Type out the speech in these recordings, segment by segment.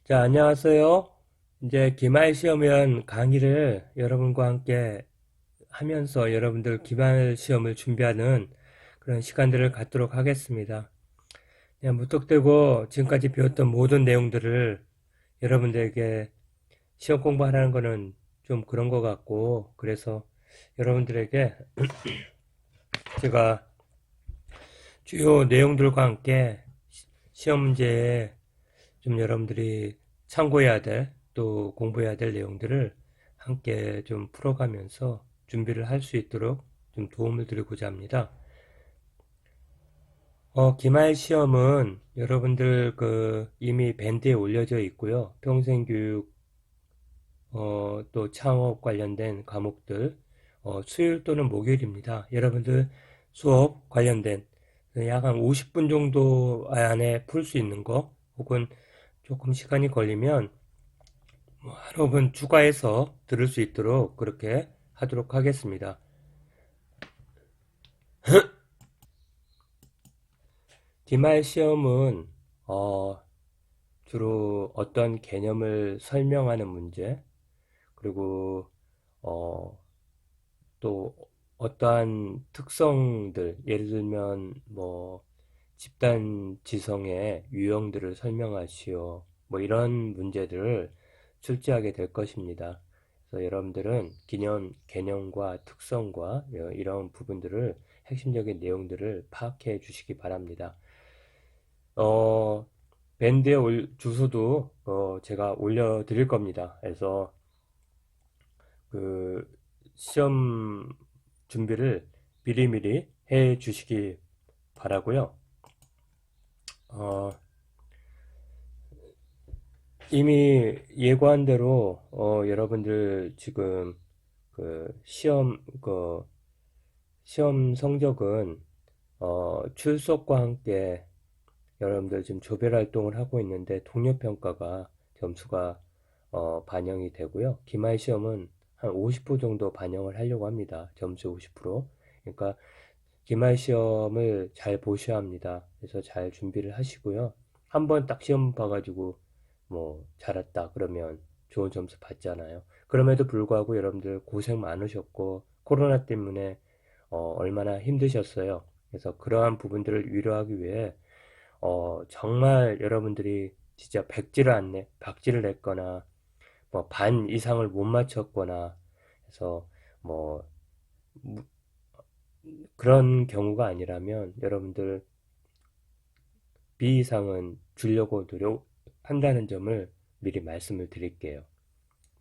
자, 안녕하세요. 이제 기말 시험연 강의를 여러분과 함께 하면서 여러분들 기말 시험을 준비하는 그런 시간들을 갖도록 하겠습니다. 그냥 무턱대고 지금까지 배웠던 모든 내용들을 여러분들에게 시험 공부하라는 거는 좀 그런 것 같고, 그래서 여러분들에게 제가 주요 내용들과 함께 시험 문제에 좀 여러분들이 참고해야 될, 또 공부해야 될 내용들을 함께 좀 풀어가면서 준비를 할 수 있도록 좀 도움을 드리고자 합니다. 기말 시험은 여러분들 이미 밴드에 올려져 있고요. 평생교육, 또 창업 관련된 과목들, 수요일 또는 목요일입니다. 여러분들 수업 관련된 약 한 50분 정도 안에 풀 수 있는 거, 혹은 조금 시간이 걸리면 한 5분 추가해서 들을 수 있도록 그렇게 하도록 하겠습니다. 기말 시험은 주로 어떤 개념을 설명하는 문제, 그리고 어, 또 어떠한 특성들, 예를 들면 뭐 집단 지성의 유형들을 설명하시오, 뭐 이런 문제들을 출제하게 될 것입니다. 그래서 여러분들은 개념과 특성과 이런 부분들을, 핵심적인 내용들을 파악해 주시기 바랍니다. 어, 밴드에 주소도 제가 올려드릴 겁니다. 그래서 그 시험 준비를 미리미리 해 주시기 바라고요. 어, 이미 예고한 대로 여러분들 지금 시험 성적은 출석과 함께 여러분들 지금 조별 활동을 하고 있는데 동료 평가가 점수가 반영이 되고요. 기말 시험은 한 50% 정도 반영을 하려고 합니다. 점수 50%. 그러니까 기말 시험을 잘 보셔야 합니다. 그래서 잘 준비를 하시고요. 한번 딱 시험 봐가지고 뭐 잘했다 그러면 좋은 점수 받잖아요. 그럼에도 불구하고 여러분들 고생 많으셨고 코로나 때문에 얼마나 힘드셨어요. 그래서 그러한 부분들을 위로하기 위해 정말 여러분들이 진짜 백지를 안 내, 박지를 냈거나 뭐 반 이상을 못 맞췄거나 해서 뭐 그런 경우가 아니라면 여러분들 B 이상은 주려고 노력한다는 점을 미리 말씀을 드릴게요.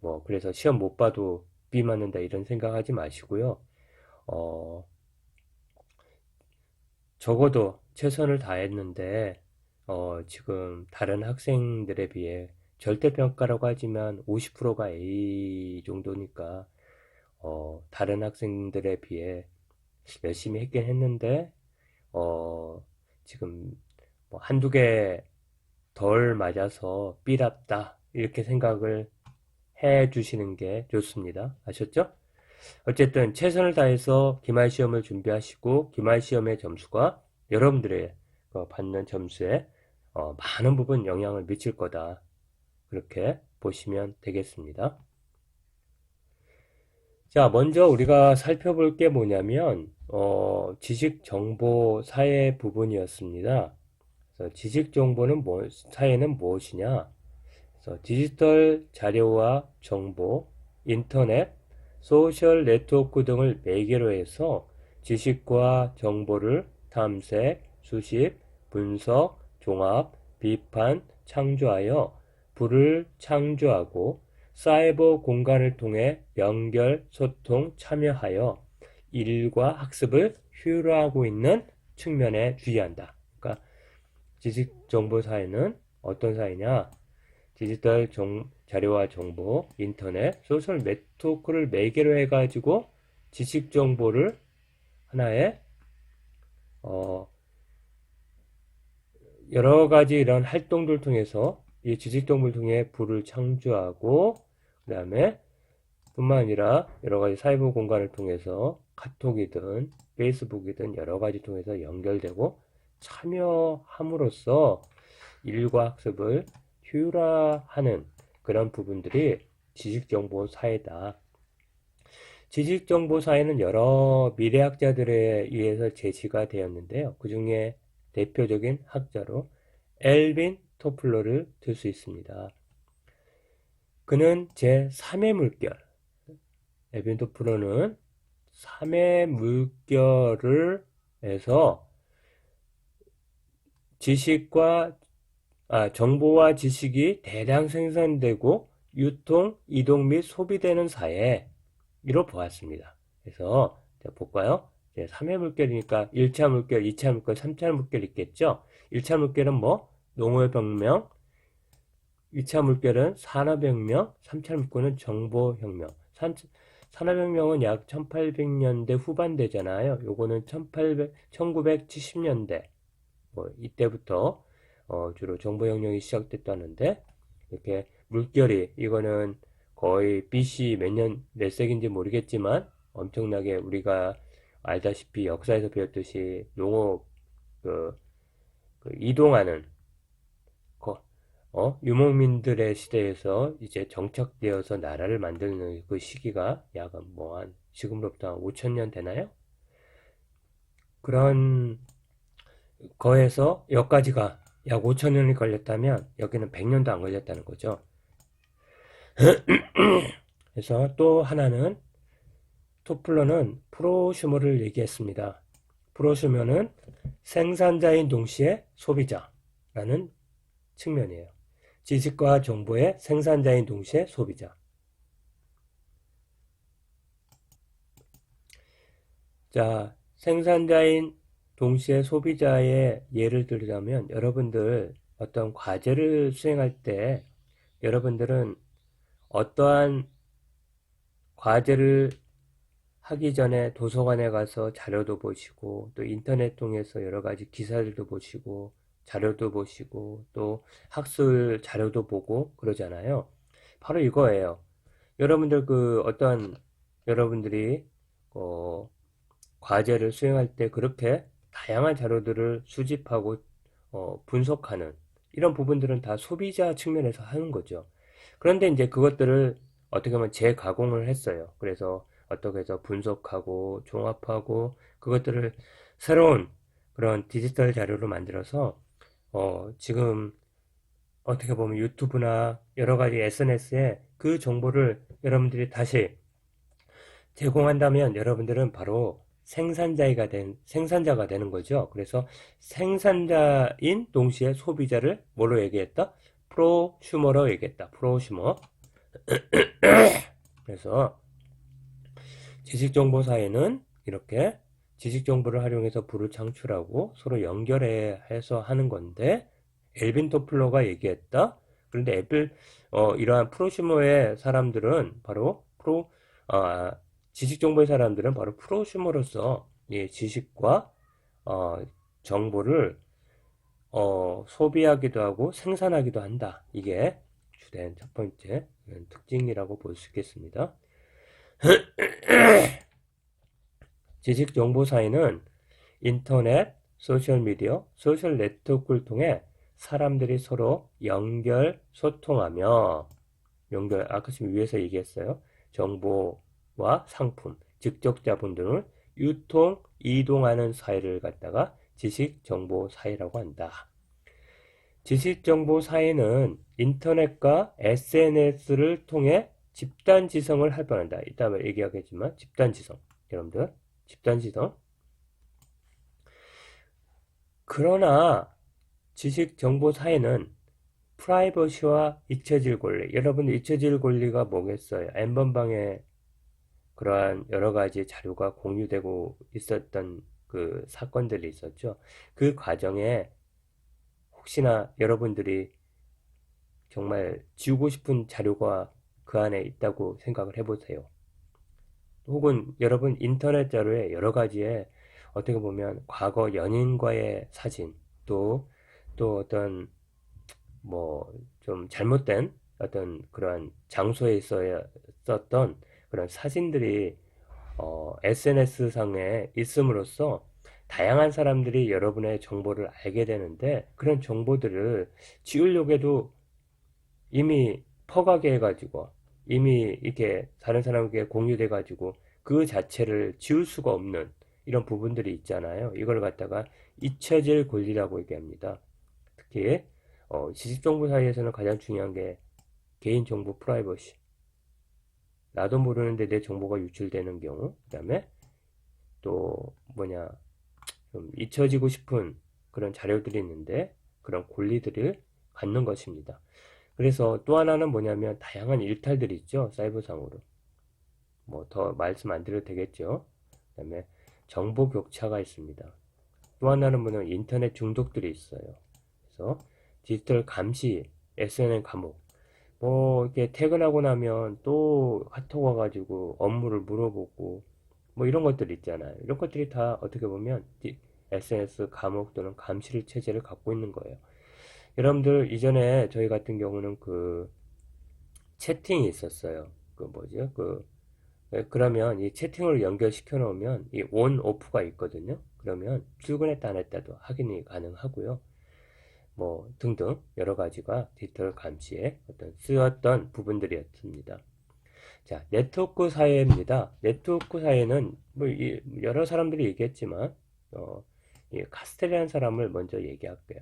뭐 그래서 시험 못 봐도 B 맞는다 이런 생각하지 마시고요. 어, 적어도 최선을 다했는데 지금 다른 학생들에 비해 절대평가라고 하지만 50%가 A 정도니까 다른 학생들에 비해 열심히 했긴 했는데 어, 지금 뭐 한두 개 덜 맞아서 삐랍다 이렇게 생각을 해 주시는 게 좋습니다. 아셨죠? 어쨌든 최선을 다해서 기말 시험을 준비하시고 기말 시험의 점수가 여러분들의 받는 점수에 많은 부분 영향을 미칠 거다. 그렇게 보시면 되겠습니다. 자, 먼저 우리가 살펴볼 게 뭐냐면 지식 정보 사회 부분이었습니다. 그래서 지식 정보는 사회는 무엇이냐? 그래서 디지털 자료와 정보, 인터넷, 소셜 네트워크 등을 매개로 해서 지식과 정보를 탐색, 수집, 분석, 종합, 비판, 창조하여 부를 창조하고 사이버 공간을 통해 연결, 소통, 참여하여 일과 학습을 효율화하고 있는 측면에 주의한다. 그러니까 지식정보사회는 어떤 사회냐? 자료와 정보, 인터넷, 소셜 네트워크를 매개로 해가지고 지식 정보를 하나의 어, 여러 가지 이런 활동들 통해서 이 지식 정보를 통해 부를 창조하고 그 다음에 뿐만 아니라 여러 가지 사이버 공간을 통해서 카톡이든 페이스북이든 여러 가지 통해서 연결되고 참여함으로써 일과 학습을 효율화하는 그런 부분들이 지식정보 사회다. 지식정보 사회는 여러 미래학자들에 의해서 제시가 되었는데요. 그 중에 대표적인 학자로 엘빈 토플러를 들 수 있습니다. 그는 제3의 물결, 엘빈 토플러는 3의 물결을 해서 정보와 지식이 대량 생산되고 유통, 이동 및 소비되는 사회로 보았습니다. 그래서 볼까요? 3회 물결이니까 1차 물결, 2차 물결, 3차 물결 있겠죠? 1차 물결은 뭐? 농업혁명, 2차 물결은 산업혁명, 3차 물결은 정보혁명. 산업혁명은 약 1800년대 후반대잖아요. 요거는 1970년대 이때부터 주로 정보혁명이 시작됐다는데, 이렇게 물결이, 이거는 거의 BC 몇 세기인지 모르겠지만 엄청나게 우리가 알다시피 역사에서 배웠듯이 농업 이동하는 유목민들의 시대에서 이제 정착되어서 나라를 만드는 그 시기가 약 한 지금으로부터 5,000년 되나요? 그런 거에서 여기까지가 약 5,000년이 걸렸다면 여기는 100년도 안 걸렸다는 거죠. 그래서 또 하나는 토플러는 프로슈머를 얘기했습니다. 프로슈머는 생산자인 동시에 소비자라는 측면이에요. 지식과 정보의 생산자인 동시에 소비자. 자, 생산자인 동시에 소비자의 예를 들자면, 여러분들 어떤 과제를 수행할 때 여러분들은 어떠한 과제를 하기 전에 도서관에 가서 자료도 보시고, 또 인터넷 통해서 여러 가지 기사들도 보시고, 자료도 보시고, 또 학술 자료도 보고 그러잖아요. 바로 이거예요. 여러분들 여러분들이 과제를 수행할 때 그렇게 다양한 자료들을 수집하고 분석하는 이런 부분들은 다 소비자 측면에서 하는 거죠. 그런데 이제 그것들을 어떻게 보면 재가공을 했어요. 그래서 어떻게 해서 분석하고 종합하고 그것들을 새로운 그런 디지털 자료로 만들어서 지금 어떻게 보면 유튜브나 여러 가지 SNS에 그 정보를 여러분들이 다시 제공한다면 여러분들은 바로 생산자가 되는 거죠. 그래서 생산자인 동시에 소비자를 뭐로 얘기했다? 프로슈머로 얘기했다. 프로슈머. 그래서 지식정보사회는 이렇게 지식정보를 활용해서 부를 창출하고 서로 연결해서 하는 건데, 엘빈 토플러가 얘기했다. 그런데 이러한 프로슈머의 사람들은 바로 지식정보의 사람들은 바로 프로슈머로서 지식과 정보를 소비하기도 하고 생산하기도 한다. 이게 주된 첫 번째 특징이라고 볼 수 있겠습니다. 지식정보사회는 인터넷, 소셜미디어, 소셜 네트워크를 통해 사람들이 서로 소통하며 아까 지금 위에서 얘기했어요. 정보와 상품, 직접 자본 등을 이동하는 사회를 갖다가 지식정보사회라고 한다. 지식정보사회는 인터넷과 SNS를 통해 집단지성을 활발한다. 이따 얘기하겠지만 집단지성, 여러분들 집단지성. 그러나 지식정보사회는 프라이버시와 잊혀질 권리. 여러분들 잊혀질 권리가 뭐겠어요? N번방에 그러한 여러 가지 자료가 공유되고 있었던 그 사건들이 있었죠. 그 과정에 혹시나 여러분들이 정말 지우고 싶은 자료가 그 안에 있다고 생각을 해보세요. 혹은 여러분 인터넷 자료에 여러 가지의 어떻게 보면 과거 연인과의 사진, 또 어떤 좀 잘못된 어떤 그러한 장소에 있었던 그런 사진들이 SNS 상에 있음으로써 다양한 사람들이 여러분의 정보를 알게 되는데, 그런 정보들을 지우려고 해도 이미 퍼가게 해가지고 이미 이렇게 다른 사람에게 공유돼 가지고 그 자체를 지울 수가 없는 이런 부분들이 있잖아요. 이걸 갖다가 잊혀질 권리라고 얘기합니다. 특히 지식정보 사이에서는 가장 중요한 게 개인정보 프라이버시. 나도 모르는데 내 정보가 유출되는 경우, 그 다음에 또 뭐냐, 좀 잊혀지고 싶은 그런 자료들이 있는데 그런 권리들을 갖는 것입니다. 그래서 또 하나는 뭐냐면 다양한 일탈들이 있죠. 사이버상으로. 뭐 더 말씀 안 드려도 되겠죠. 그 다음에 정보 격차가 있습니다. 또 하나는 뭐냐면 인터넷 중독들이 있어요. 그래서 디지털 감시, SNL 감옥. 뭐 이렇게 퇴근하고 나면 또 카톡 와가지고 업무를 물어보고 뭐 이런 것들 있잖아요. 이런 것들이 다 어떻게 보면 SNS 감옥 또는 감시 체제를 갖고 있는 거예요. 여러분들 이전에 저희 같은 경우는 그 채팅이 있었어요. 그 뭐죠? 그러면 이 채팅을 연결시켜 놓으면 이 온, 오프가 있거든요. 그러면 출근했다 안 했다도 확인이 가능하고요. 뭐 등등 여러 가지가 디지털 감시에 어떤 쓰였던 부분들이었습니다. 자, 네트워크 사회입니다. 네트워크 사회는 뭐 여러 사람들이 얘기했지만 이 카스텔이라는 사람을 먼저 얘기할게요.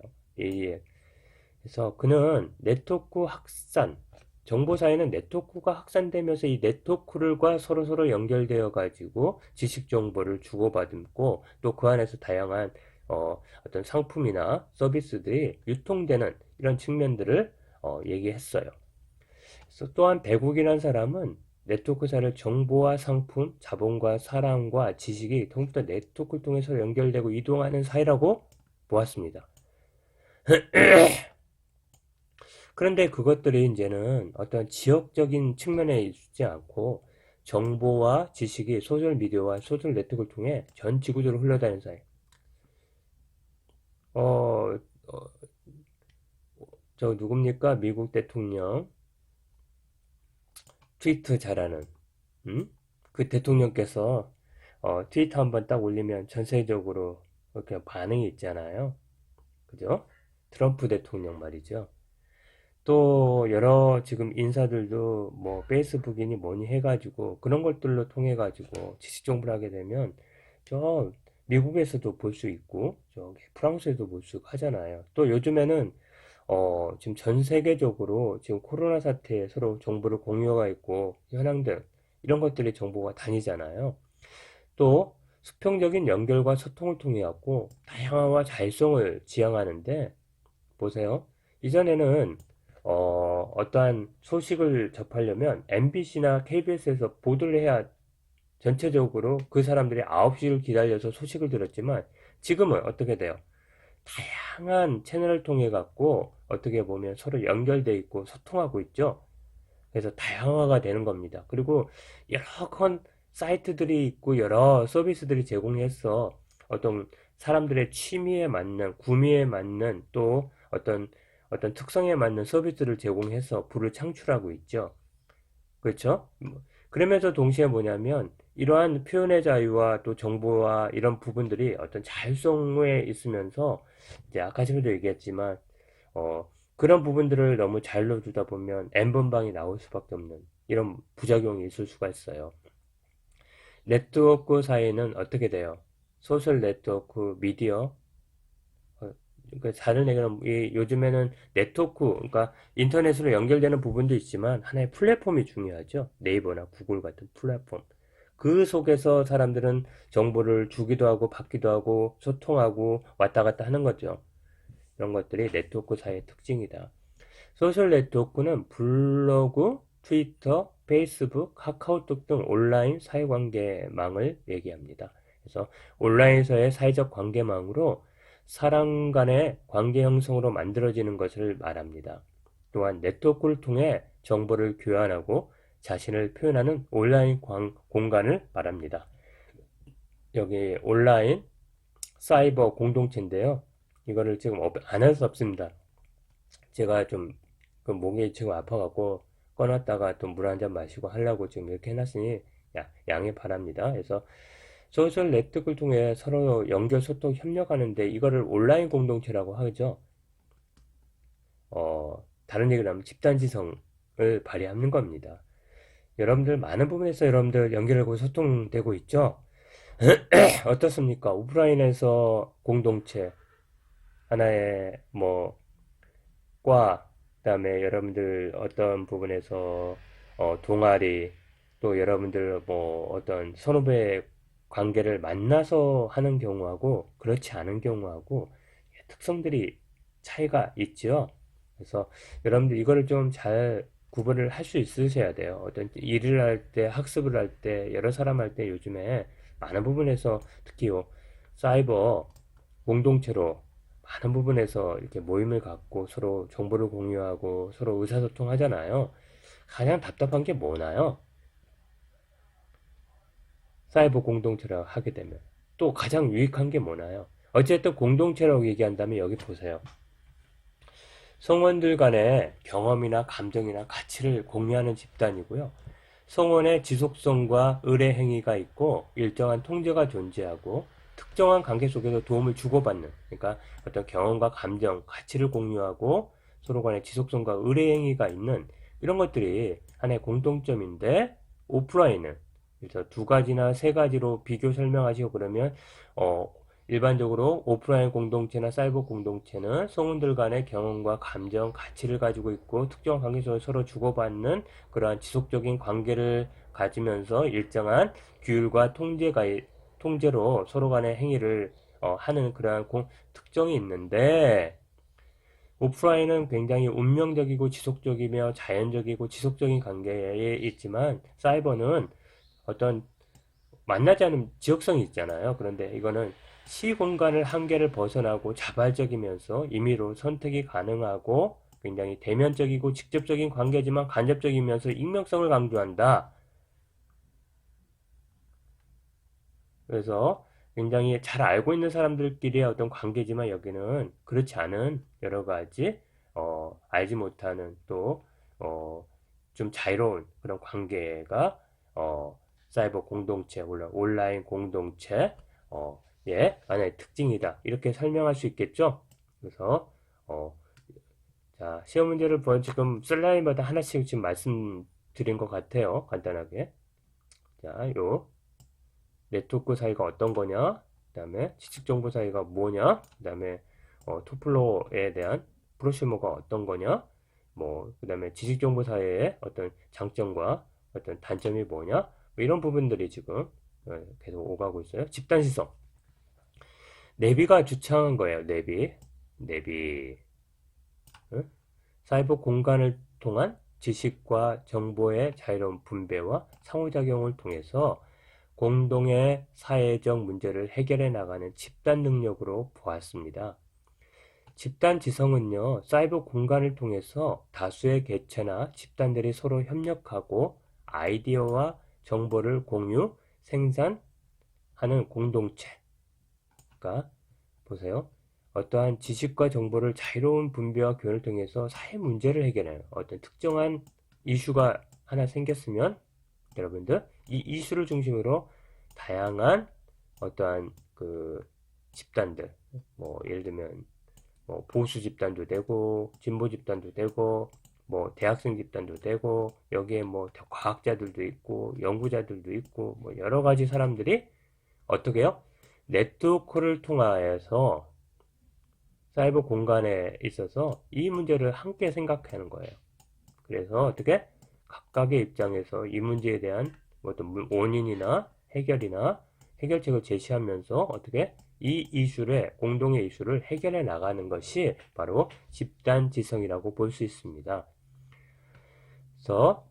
그래서 그는 네트워크 확산, 정보 사회는 네트워크가 확산되면서 이 네트워크들과 서로 연결되어 가지고 지식 정보를 주고받고 또 그 안에서 다양한 어떤 상품이나 서비스들이 유통되는 이런 측면들을 얘기했어요. 그래서 또한 배국이라는 사람은 네트워크사를 정보와 상품, 자본과 사람과 지식이 더욱더 네트워크를 통해서 연결되고 이동하는 사회라고 보았습니다. 그런데 그것들이 이제는 어떤 지역적인 측면에 있지 않고 정보와 지식이 소셜미디어와 소셜 네트워크를 통해 전 지구적으로 흘러다니는 사회. 어, 어, 저 누굽니까? 미국 대통령 트위터 잘하는 그 대통령께서 트위터 한번 딱 올리면 전 세계적으로 이렇게 반응이 있잖아요. 그죠? 트럼프 대통령 말이죠. 또 여러 지금 인사들도 뭐 페이스북이니 뭐니 해가지고 그런 것들로 통해 가지고 지식 정보를 하게 되면 저 미국에서도 볼 수 있고 저기 프랑스에도 볼 수 하잖아요. 또 요즘에는 지금 전 세계적으로 지금 코로나 사태에 서로 정보를 공유가 있고 현황들 이런 것들이 정보가 다니잖아요. 또 수평적인 연결과 소통을 통해 갖고 다양화와 자율성을 지향하는데 보세요. 이전에는 어떠한 소식을 접하려면 MBC나 KBS에서 보도를 해야 전체적으로 그 사람들이 9시를 기다려서 소식을 들었지만 지금은 어떻게 돼요? 다양한 채널을 통해 갖고 어떻게 보면 서로 연결돼 있고 소통하고 있죠. 그래서 다양화가 되는 겁니다. 그리고 여러 건 사이트들이 있고 여러 서비스들이 제공해서 어떤 사람들의 취미에 맞는 구미에 맞는 또 어떤 특성에 맞는 서비스를 제공해서 부를 창출하고 있죠. 그렇죠? 그러면서 동시에 뭐냐면 이러한 표현의 자유와 또 정보와 이런 부분들이 어떤 자율성에 있으면서 이제 아까 전에도 얘기했지만 그런 부분들을 너무 잘 넣어주다 보면 N번방이 나올 수밖에 없는 이런 부작용이 있을 수가 있어요. 네트워크 사이에는 어떻게 돼요? 소셜 네트워크, 미디어, 그러니까 다른 얘기는 요즘에는 네트워크, 그러니까 인터넷으로 연결되는 부분도 있지만 하나의 플랫폼이 중요하죠. 네이버나 구글 같은 플랫폼. 그 속에서 사람들은 정보를 주기도 하고 받기도 하고 소통하고 왔다 갔다 하는 거죠. 이런 것들이 네트워크 사이의 특징이다. 소셜 네트워크는 블로그, 트위터, 페이스북, 카카오톡 등 온라인 사회관계망을 얘기합니다. 그래서 온라인에서의 사회적 관계망으로 사람 간의 관계 형성으로 만들어지는 것을 말합니다. 또한 네트워크를 통해 정보를 교환하고 자신을 표현하는 온라인 공간을 말합니다. 여기 온라인 사이버 공동체인데요. 이거를 지금 안 할 수 없습니다. 제가 좀 그 목이 지금 아파갖고 꺼놨다가 또 물 한 잔 마시고 하려고 지금 이렇게 해놨으니 양해 바랍니다. 그래서 소셜 네트워크를 통해 서로 연결, 소통, 협력하는데 이거를 온라인 공동체라고 하죠. 다른 얘기를 하면 집단지성을 발휘하는 겁니다. 여러분들 많은 부분에서 여러분들 연결하고 소통되고 있죠? 어떻습니까? 오프라인에서 공동체 하나의 뭐 과, 그다음에 여러분들 어떤 부분에서 동아리, 또 여러분들 뭐 어떤 선후배 관계를 만나서 하는 경우하고 그렇지 않은 경우하고 특성들이 차이가 있죠. 그래서 여러분들 이거를 좀 잘 구분을 할 수 있으셔야 돼요. 어떤 일을 할 때, 학습을 할 때, 여러 사람 할 때 요즘에 많은 부분에서 특히 사이버 공동체로 많은 부분에서 이렇게 모임을 갖고 서로 정보를 공유하고 서로 의사소통 하잖아요. 가장 답답한 게 뭐나요? 사이버 공동체라고 하게 되면. 또 가장 유익한 게 뭐나요? 어쨌든 공동체라고 얘기한다면 여기 보세요. 성원들 간의 경험이나 감정이나 가치를 공유하는 집단이고요. 성원의 지속성과 의뢰 행위가 있고 일정한 통제가 존재하고 특정한 관계 속에서 도움을 주고받는, 그러니까 어떤 경험과 감정, 가치를 공유하고 서로 간의 지속성과 의뢰 행위가 있는 이런 것들이 하나의 공통점인데, 오프라인은 그래서 두 가지나 세 가지로 비교 설명하시고 그러면 어, 일반적으로 오프라인 공동체나 사이버 공동체는 성운들 간의 경험과 감정, 가치를 가지고 있고 특정한 관계 속에서 서로 주고받는 그러한 지속적인 관계를 가지면서 일정한 규율과 통제로 서로 간의 행위를 하는 그러한 특정이 있는데, 오프라인은 굉장히 운명적이고 지속적이며 자연적이고 지속적인 관계에 있지만 사이버는 어떤 만나지 않은 지역성이 있잖아요. 그런데 이거는 시공간을 한계를 벗어나고 자발적이면서 임의로 선택이 가능하고 굉장히 대면적이고 직접적인 관계지만 간접적이면서 익명성을 강조한다. 그래서 굉장히 잘 알고 있는 사람들끼리의 어떤 관계지만 여기는 그렇지 않은 여러 가지 알지 못하는 또 좀 자유로운 그런 관계가 사이버 공동체, 온라인 공동체 예, 하나의 특징이다. 이렇게 설명할 수 있겠죠? 그래서 어, 자, 시험 문제를 지금 슬라이드마다 하나씩 지금 말씀드린 것 같아요. 간단하게. 자, 요 네트워크 사이가 어떤 거냐, 그 다음에 지식정보 사이가 뭐냐, 그 다음에 토플로에 대한 프로시머가 어떤 거냐, 뭐, 그 다음에 지식정보 사이의 어떤 장점과 어떤 단점이 뭐냐, 뭐 이런 부분들이 지금 계속 오가고 있어요. 집단시성. 내비가 주창한 거예요. 내비. 응? 사이버 공간을 통한 지식과 정보의 자유로운 분배와 상호작용을 통해서 공동의 사회적 문제를 해결해 나가는 집단 능력으로 보았습니다. 집단 지성은요, 사이버 공간을 통해서 다수의 개체나 집단들이 서로 협력하고 아이디어와 정보를 공유, 생산하는 공동체가, 보세요. 어떠한 지식과 정보를 자유로운 분배와 교환을 통해서 사회 문제를 해결하는 어떤 특정한 이슈가 하나 생겼으면 여러분들 이 이슈를 중심으로 다양한 어떠한 그 집단들, 뭐 예를 들면 뭐 보수 집단도 되고 진보 집단도 되고 뭐 대학생 집단도 되고 여기에 뭐 과학자들도 있고 연구자들도 있고 뭐 여러 가지 사람들이 어떻게 해요? 네트워크를 통하여서 사이버 공간에 있어서 이 문제를 함께 생각하는 거예요. 그래서 어떻게 각각의 입장에서 이 문제에 대한 어떤 원인이나 해결책을 제시하면서 어떻게 이 이슈를, 공동의 이슈를 해결해 나가는 것이 바로 집단지성이라고 볼 수 있습니다. 그래서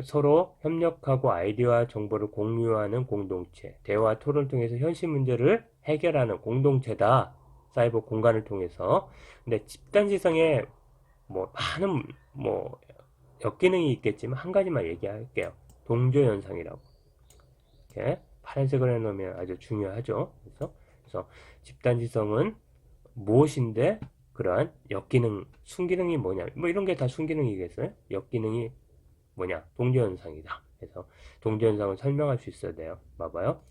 서로 협력하고 아이디어와 정보를 공유하는 공동체, 대화 토론을 통해서 현실 문제를 해결하는 공동체다. 사이버 공간을 통해서. 근데 집단지성에 뭐 많은 뭐 역기능이 있겠지만 한 가지만 얘기할게요. 동조현상이라고. 이렇게 파란색을 해놓으면 아주 중요하죠. 그래서 집단지성은 무엇인데 그러한 역기능, 순기능이 뭐냐, 뭐 이런 게 다 순기능이겠어요? 역기능이 뭐냐, 동조현상이다. 그래서 동조현상을 설명할 수 있어야 돼요. 봐봐요.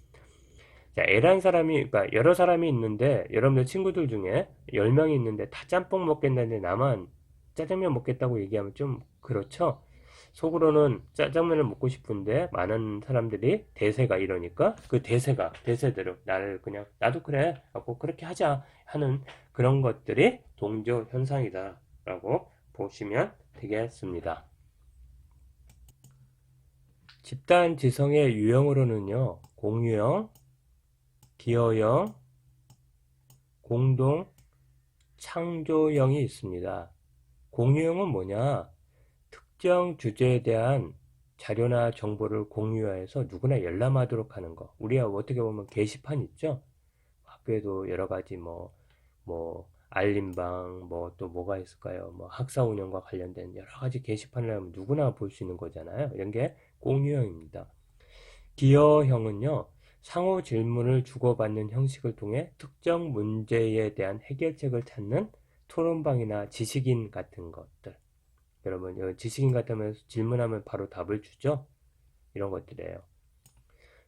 자, L한 사람이, 그러니까 여러 사람이 있는데 여러분들 친구들 중에 10명이 있는데 다 짬뽕 먹겠다는데 나만 짜장면 먹겠다고 얘기하면 좀 그렇죠? 속으로는 짜장면을 먹고 싶은데 많은 사람들이 대세가 이러니까 그 대세대로 나를 그냥 나도 그래 하고 그렇게 하자 하는 그런 것들이 동조 현상이다라고 보시면 되겠습니다. 집단 지성의 유형으로는요, 공유형, 기여형, 공동, 창조형이 있습니다. 공유형은 뭐냐? 특정 주제에 대한 자료나 정보를 공유해서 누구나 열람하도록 하는 거. 우리가 어떻게 보면 게시판 있죠? 학교에도 여러 가지 알림방, 또 뭐가 있을까요? 학사 운영과 관련된 여러 가지 게시판을 하면 누구나 볼 수 있는 거잖아요. 이런 게 공유형입니다. 기여형은요, 상호 질문을 주고받는 형식을 통해 특정 문제에 대한 해결책을 찾는 토론방이나 지식인 같은 것들. 여러분, 지식인 같으면 질문하면 바로 답을 주죠? 이런 것들이에요.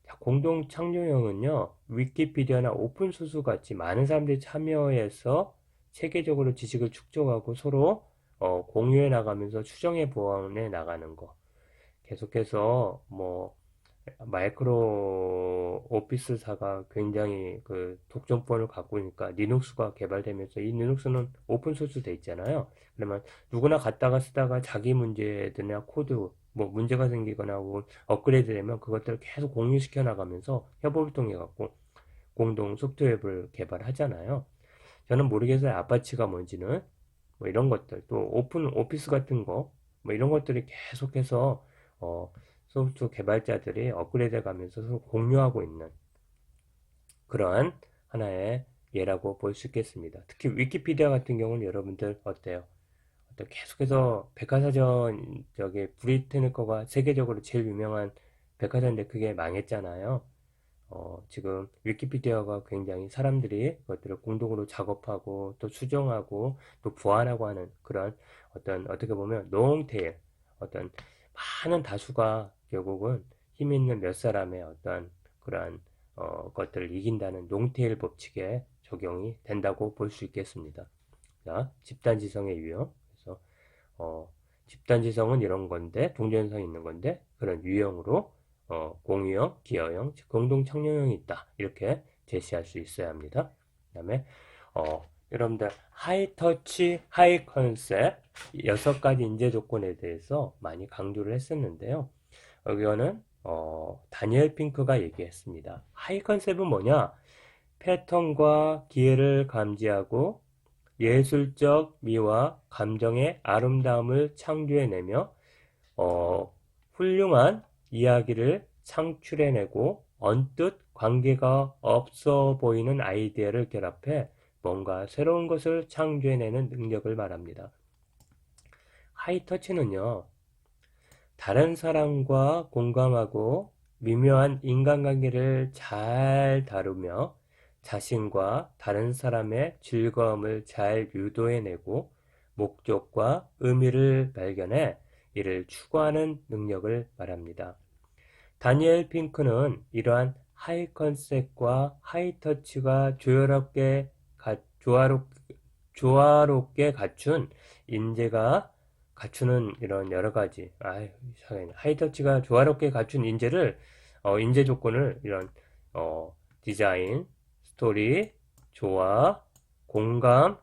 자, 공동 창조형은요, 위키피디아나 오픈소스 같이 많은 사람들이 참여해서 체계적으로 지식을 축적하고 서로 공유해 나가면서 추정해 보완해 나가는 거. 계속해서 마이크로 오피스사가 굉장히 그 독점권을 갖고 있으니까 리눅스가 개발되면서 이 리눅스는 오픈소스 돼 있잖아요. 그러면 누구나 갖다가 쓰다가 자기 문제들이나 코드 문제가 생기거나 업그레이드 되면 그것들을 계속 공유시켜 나가면서 협업을 통해 갖고 공동 소프트웨어를 개발하잖아요. 저는 모르겠어요. 아파치가 뭔지는 이런 것들 또 오픈 오피스 같은 거 이런 것들이 계속해서 소프트 개발자들이 업그레이드 가면서 서로 공유하고 있는 그러한 하나의 예라고 볼 수 있겠습니다. 특히 위키피디아 같은 경우는 여러분들 어때요? 계속해서 백과사전 브리테니 거가 세계적으로 제일 유명한 백과사전인데 그게 망했잖아요. 지금 위키피디아가 굉장히 사람들이 그것들을 공동으로 작업하고 또 수정하고 또 보완하고 하는 그런 어떻게 보면 롱테일 어떤 많은 다수가 결국은 힘 있는 몇 사람의 그러한 것들을 이긴다는 롱테일 법칙에 적용이 된다고 볼 수 있겠습니다. 자, 집단지성의 유형. 그래서 집단지성은 이런 건데 동전성이 있는 건데 그런 유형으로 공유형, 기여형, 즉 공동 창조형이 있다. 이렇게 제시할 수 있어야 합니다. 그 다음에 여러분들 하이터치, 하이컨셉 6가지 인재 조건에 대해서 많이 강조를 했었는데요. 여기는 다니엘 핑크가 얘기했습니다. 하이컨셉은 뭐냐? 패턴과 기회를 감지하고 예술적 미와 감정의 아름다움을 창조해내며 훌륭한 이야기를 창출해내고 언뜻 관계가 없어 보이는 아이디어를 결합해 뭔가 새로운 것을 창조해내는 능력을 말합니다. 하이터치는요, 다른 사람과 공감하고 미묘한 인간관계를 잘 다루며 자신과 다른 사람의 즐거움을 잘 유도해내고 목적과 의미를 발견해 이를 추구하는 능력을 말합니다. 다니엘 핑크는 이러한 하이 컨셉과 하이 터치가 조화롭게 갖춘 인재가 갖추는 이런 여러 가지 하이 터치가 조화롭게 갖춘 인재 조건을 이런 디자인, 스토리, 조화, 공감,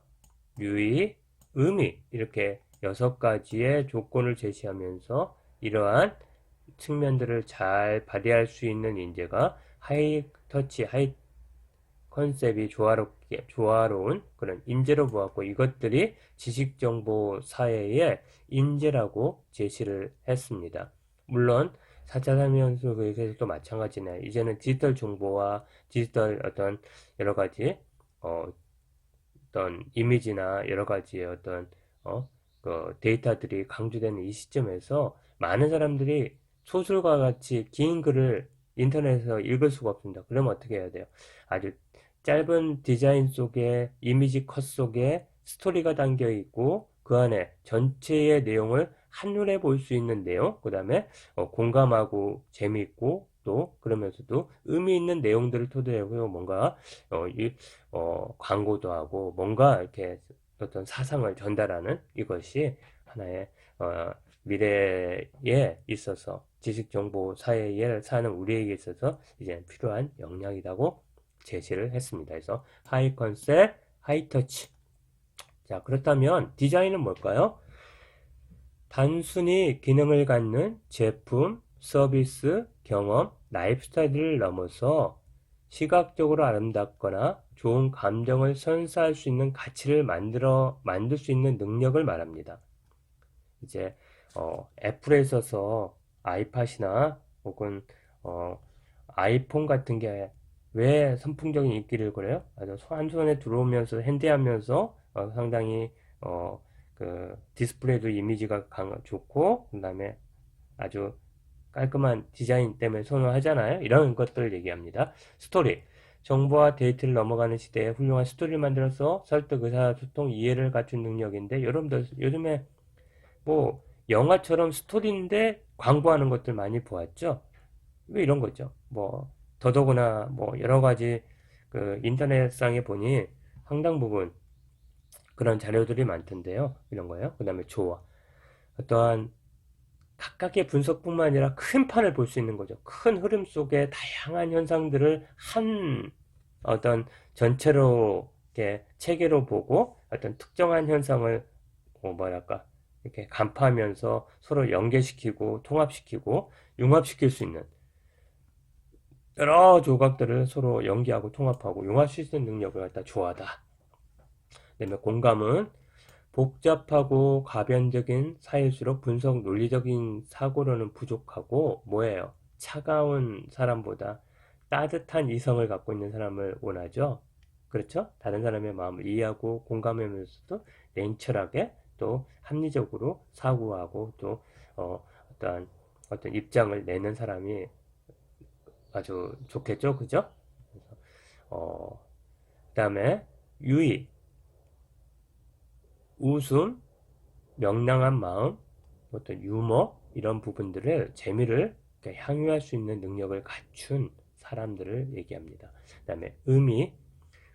유의, 의미 이렇게 6가지의 조건을 제시하면서 이러한 측면들을 잘 발휘할 수 있는 인재가 하이 터치, 하이 컨셉이 조화로운 그런 인재로 보았고 이것들이 지식정보 사회의 인재라고 제시를 했습니다. 물론 4차 산업혁명에서도 마찬가지네. 이제는 디지털 정보와 디지털 여러 가지 어떤 이미지나 여러 가지의 그 데이터들이 강조되는 이 시점에서 많은 사람들이 소설과 같이 긴 글을 인터넷에서 읽을 수가 없습니다. 그러면 어떻게 해야 돼요? 아주 짧은 디자인 속에 이미지 컷 속에 스토리가 담겨 있고 그 안에 전체의 내용을 한눈에 볼 수 있는 내용, 그 다음에 공감하고 재미있고 또 그러면서도 의미 있는 내용들을 토대로 뭔가 광고도 하고 뭔가 이렇게 어떤 사상을 전달하는 이것이 하나의 미래에 있어서 지식정보 사회에 사는 우리에게 있어서 이제 필요한 역량이라고 제시를 했습니다. 그래서 하이 컨셉, 하이 터치. 자, 그렇다면 디자인은 뭘까요? 단순히 기능을 갖는 제품, 서비스, 경험, 라이프 스타일을 넘어서 시각적으로 아름답거나 좋은 감정을 선사할 수 있는 가치를 만들 수 있는 능력을 말합니다. 이제 애플에 있어서 아이팟이나 혹은 아이폰 같은 게 왜 선풍적인 인기를 그래요? 아주 한 손에 들어오면서 핸디하면서 상당히 그 디스플레이도 이미지가 좋고 그다음에 아주 깔끔한 디자인 때문에 선호하잖아요. 이런 것들을 얘기합니다. 스토리. 정보와 데이터를 넘어가는 시대에 훌륭한 스토리를 만들어서 설득, 의사소통, 이해를 갖춘 능력인데 여러분들 요즘에 뭐 영화처럼 스토리인데 광고하는 것들 많이 보았죠? 왜 이런 거죠? 뭐 더더구나 뭐 여러 가지 그 인터넷상에 보니 상당 부분 그런 자료들이 많던데요. 이런 거요. 그 다음에 조화. 어떠한 각각의 분석뿐만 아니라 큰 판을 볼 수 있는 거죠. 큰 흐름 속에 다양한 현상들을 한 어떤 전체로 이렇게 체계로 보고 어떤 특정한 현상을 뭐랄까 이렇게 간파하면서 서로 연계시키고 통합시키고 융합시킬 수 있는 여러 조각들을 서로 연계하고 통합하고 융합시킬 수 있는 능력을 갖다 좋아하다. 그다음에 공감은 복잡하고 가변적인 사일수록 분석 논리적인 사고로는 부족하고 뭐예요? 차가운 사람보다 따뜻한 이성을 갖고 있는 사람을 원하죠. 그렇죠? 다른 사람의 마음을 이해하고 공감하면서도 냉철하게 또 합리적으로 사고하고 또 어떠한 어떤 입장을 내는 사람이 아주 좋겠죠, 그죠? 어, 그다음에 유의, 웃음, 명랑한 마음, 어떤 유머 이런 부분들을 재미를 향유할 수 있는 능력을 갖춘 사람들을 얘기합니다. 그 다음에 의미,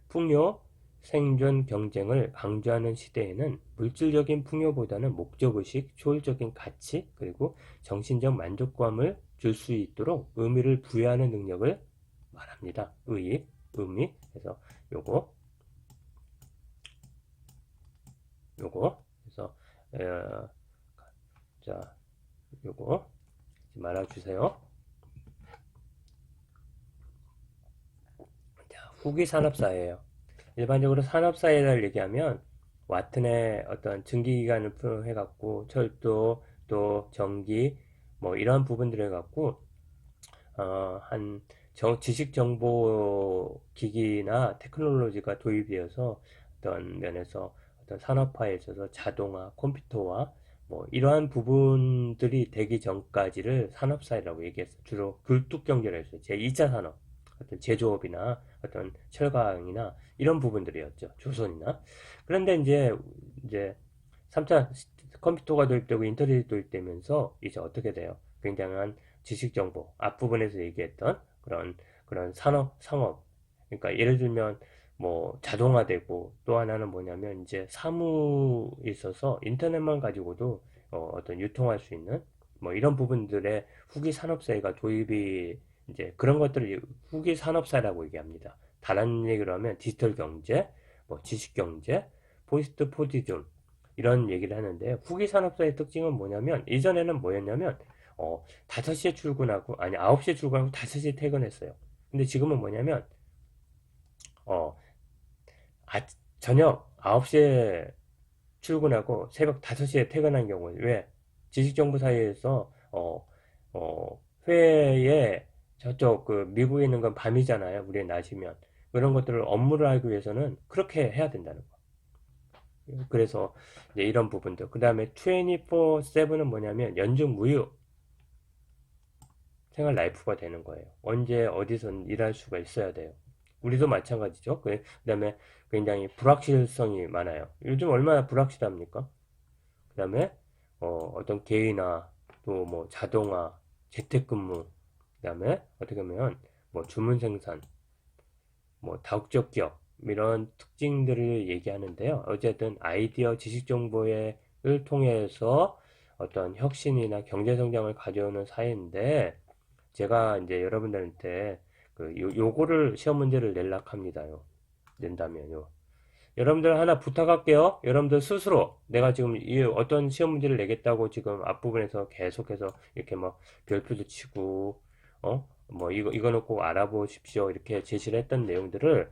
풍요, 생존 경쟁을 강조하는 시대에는 물질적인 풍요보다는 목적의식, 초월적인 가치, 그리고 정신적 만족감을 줄 수 있도록 의미를 부여하는 능력을 말합니다. 의미. 그래서 요거, 그래서 자, 요거 말아주세요. 자, 후기 산업사회예요. 일반적으로 산업사회를 얘기하면 와튼의 어떤 증기기관을 해갖고 철도 또 전기 뭐 이런 부분들을 갖고 한 지식정보기기나 테크놀로지가 도입되어서 어떤 면에서 어떤 산업화에 있어서 자동화, 컴퓨터화 뭐 이러한 부분들이 되기 전까지를 산업사회라고 얘기했어요. 주로 굴뚝경제를 했어요. 제2차 산업, 어떤 제조업이나 어떤 철강이나 이런 부분들이었죠. 조선이나. 그런데 이제 3차 컴퓨터가 도입되고 인터넷이 도입되면서 이제 어떻게 돼요? 굉장한 지식정보 앞부분에서 얘기했던 그런 상업 그러니까 예를 들면 뭐 자동화되고 또 하나는 뭐냐면 이제 사무에 있어서 인터넷만 가지고도 떤 유통할 수 있는 뭐 이런 부분들의 후기 산업사회가 도입이 이제 그런 것들을 후기 산업사라고 얘기합니다. 다른 얘기로 하면 디지털 경제, 뭐 지식 경제, 포스트 포디즘 이런 얘기를 하는데 후기 산업사의 특징은 뭐냐면 이전에는 뭐였냐면 5시에 출근하고 아니 9시에 출근하고 5시에 퇴근했어요. 근데 지금은 뭐냐면 어, 저녁 9시에 출근하고 새벽 5시에 퇴근한 경우 왜? 지식정보 사이에서 회에 저쪽 그 미국에 있는 건 밤이잖아요. 우리의 낮이면 그런 것들을 업무를 하기 위해서는 그렇게 해야 된다는 거. 그래서 이제 이런 부분들. 그 다음에 24/7은 뭐냐면 연중 무휴 생활 라이프가 되는 거예요. 언제 어디선 일할 수가 있어야 돼요. 우리도 마찬가지죠. 그 다음에 굉장히 불확실성이 많아요. 요즘 얼마나 불확실합니까? 그 다음에 어떤 개인화, 또 뭐 자동화, 재택근무, 그 다음에 어떻게 보면 뭐 주문 생산, 뭐 다국적 기업 이런 특징들을 얘기하는데요. 어쨌든 아이디어 지식 정보를 통해서 어떤 혁신이나 경제 성장을 가져오는 사회인데 제가 이제 여러분들한테 요거를 시험 문제를 낼락 합니다요. 낸다면요. 여러분들 하나 부탁할게요. 여러분들 스스로 내가 지금 이 어떤 시험 문제를 내겠다고 지금 앞부분에서 계속해서 이렇게 뭐 별표도 치고 뭐 이거는 꼭 알아보십시오 이렇게 제시를 했던 내용들을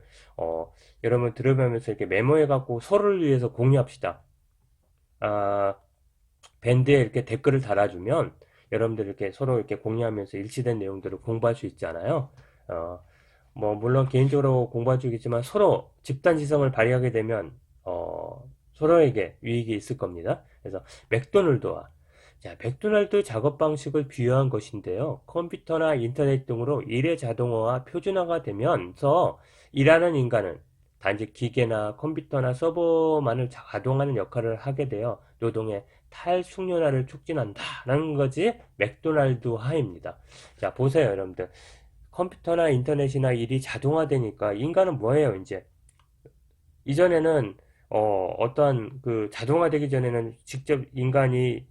여러분 들어보면서 이렇게 메모해 갖고 서로를 위해서 공유합시다. 아, 밴드에 이렇게 댓글을 달아주면 여러분들 이렇게 서로 이렇게 공유하면서 일치된 내용들을 공부할 수 있잖아요. 어, 뭐 물론 개인적으로 공부할 수 있겠지만 서로 집단 지성을 발휘하게 되면 서로에게 유익이 있을 겁니다. 그래서 맥도날드와 자, 맥도날드 작업 방식을 비유한 것인데요. 컴퓨터나 인터넷 등으로 일의 자동화와 표준화가 되면서 일하는 인간은 단지 기계나 컴퓨터나 서버만을 가동하는 역할을 하게 되어 노동의 탈숙련화를 촉진한다라는 것이 맥도날드화입니다. 자, 보세요, 여러분들. 컴퓨터나 인터넷이나 일이 자동화되니까 인간은 뭐예요, 이제? 이전에는 어떠한 그 자동화되기 전에는 직접 인간이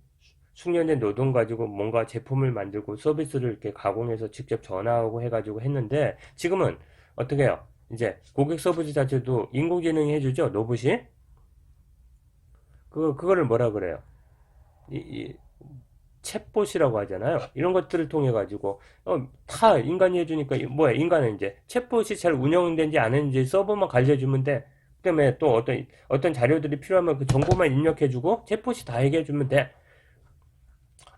숙련된 노동 가지고 뭔가 제품을 만들고 서비스를 이렇게 가공해서 직접 전화하고 해가지고 했는데 지금은 어떻게 해요? 이제 고객 서비스 자체도 인공지능이 해주죠, 로봇이. 그거를 뭐라 그래요? 이 챗봇이라고 하잖아요. 이런 것들을 통해 가지고 다 인간이 해주니까 뭐야 인간은 이제 챗봇이 잘 운영되는지 아는지 서버만 관리해주면 돼. 그다음에 또 어떤 자료들이 필요하면 그 정보만 입력해주고 챗봇이 다 얘기해주면 돼.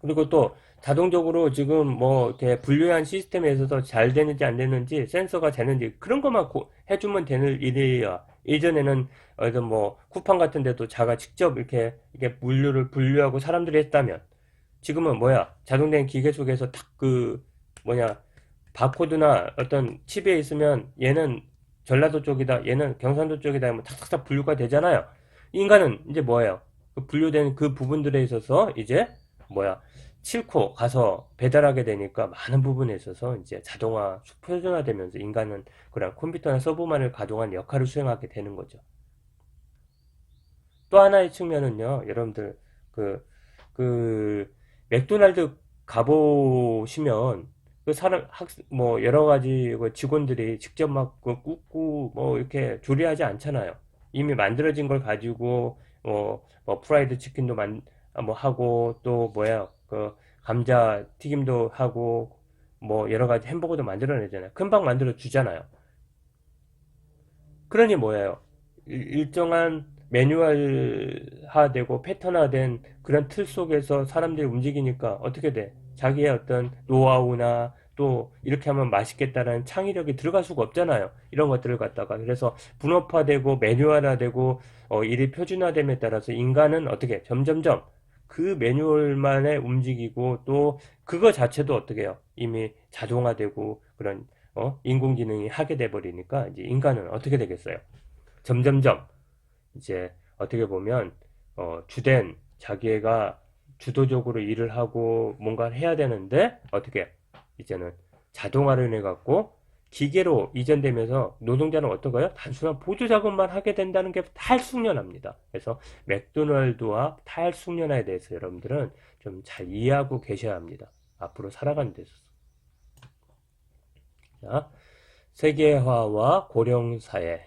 그리고 또 자동적으로 지금 뭐 이렇게 분류한 시스템에 있어서 잘 되는지 안 되는지 센서가 되는지 그런 것만 해주면 되는 일이야. 예전에는 어떤 뭐 쿠팡 같은 데도 자가 직접 이렇게 물류를 분류하고 사람들이 했다면 지금은 뭐야 자동된 기계 속에서 탁 뭐냐 바코드나 어떤 칩에 있으면 얘는 전라도 쪽이다 얘는 경상도 쪽이다 하면 탁탁탁 분류가 되잖아요. 인간은 이제 뭐예요 그 분류된 그 부분들에 있어서 이제 뭐야 싣고 가서 배달하게 되니까 많은 부분에 있어서 이제 자동화 표준화되면서 인간은 그런 컴퓨터나 서버만을 가동한 역할을 수행하게 되는 거죠. 또 하나의 측면은요, 여러분들, 그, 맥도날드 가보시면, 뭐, 여러 가지 그 직원들이 직접 막그 굽고, 뭐, 이렇게 조리하지 않잖아요. 이미 만들어진 걸 가지고, 뭐, 프라이드 치킨도 뭐, 하고, 또, 뭐야, 감자 튀김도 하고, 뭐, 여러 가지 햄버거도 만들어내잖아요. 금방 만들어 주잖아요. 그러니 뭐예요? 일정한 매뉴얼화되고 패턴화된 그런 틀 속에서 사람들이 움직이니까 어떻게 돼? 자기의 어떤 노하우나 또 이렇게 하면 맛있겠다라는 창의력이 들어갈 수가 없잖아요. 이런 것들을 갖다가. 그래서 분업화되고 매뉴얼화되고 일이 표준화됨에 따라서 인간은 어떻게 점점점 그 매뉴얼만에 움직이고 또 그거 자체도 어떻게 해요? 이미 자동화되고 그런 인공지능이 하게 돼 버리니까 이제 인간은 어떻게 되겠어요? 점점점 이제 어떻게 보면 주된 자기가 주도적으로 일을 하고 뭔가를 해야 되는데 어떻게 이제는 자동화를 해 갖고 기계로 이전되면서 노동자는 어떤가요? 단순한 보조 작업만 하게 된다는 게 탈숙련합니다. 그래서 맥도날드와 탈숙련화에 대해서 여러분들은 좀 잘 이해하고 계셔야 합니다. 앞으로 살아가는 데 있어서. 자, 세계화와 고령사회.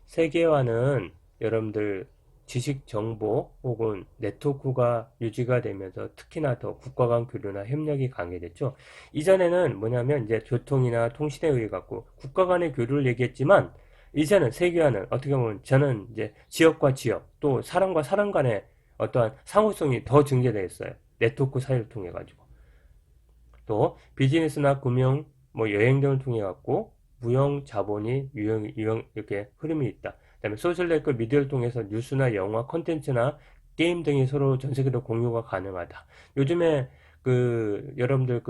세계화는 여러분들 지식 정보 혹은 네트워크가 유지가 되면서 특히나 더 국가 간 교류나 협력이 강해졌죠. 이전에는 뭐냐면 이제 교통이나 통신에 의해 갖고 국가 간의 교류를 얘기했지만 이제는 세계화는 어떻게 보면 저는 이제 지역과 지역 또 사람과 사람 간의 어떠한 상호성이 더 증대되어 있어요. 네트워크 사이를 통해 가지고. 또 비즈니스나 금융, 뭐 여행 등을 통해 갖고 무형 자본이 유형 이렇게 흐름이 있다. 그다음에 소셜 네트워크 미디어를 통해서 뉴스나 영화, 콘텐츠나 게임 등이 서로 전 세계로 공유가 가능하다. 요즘에 여러분들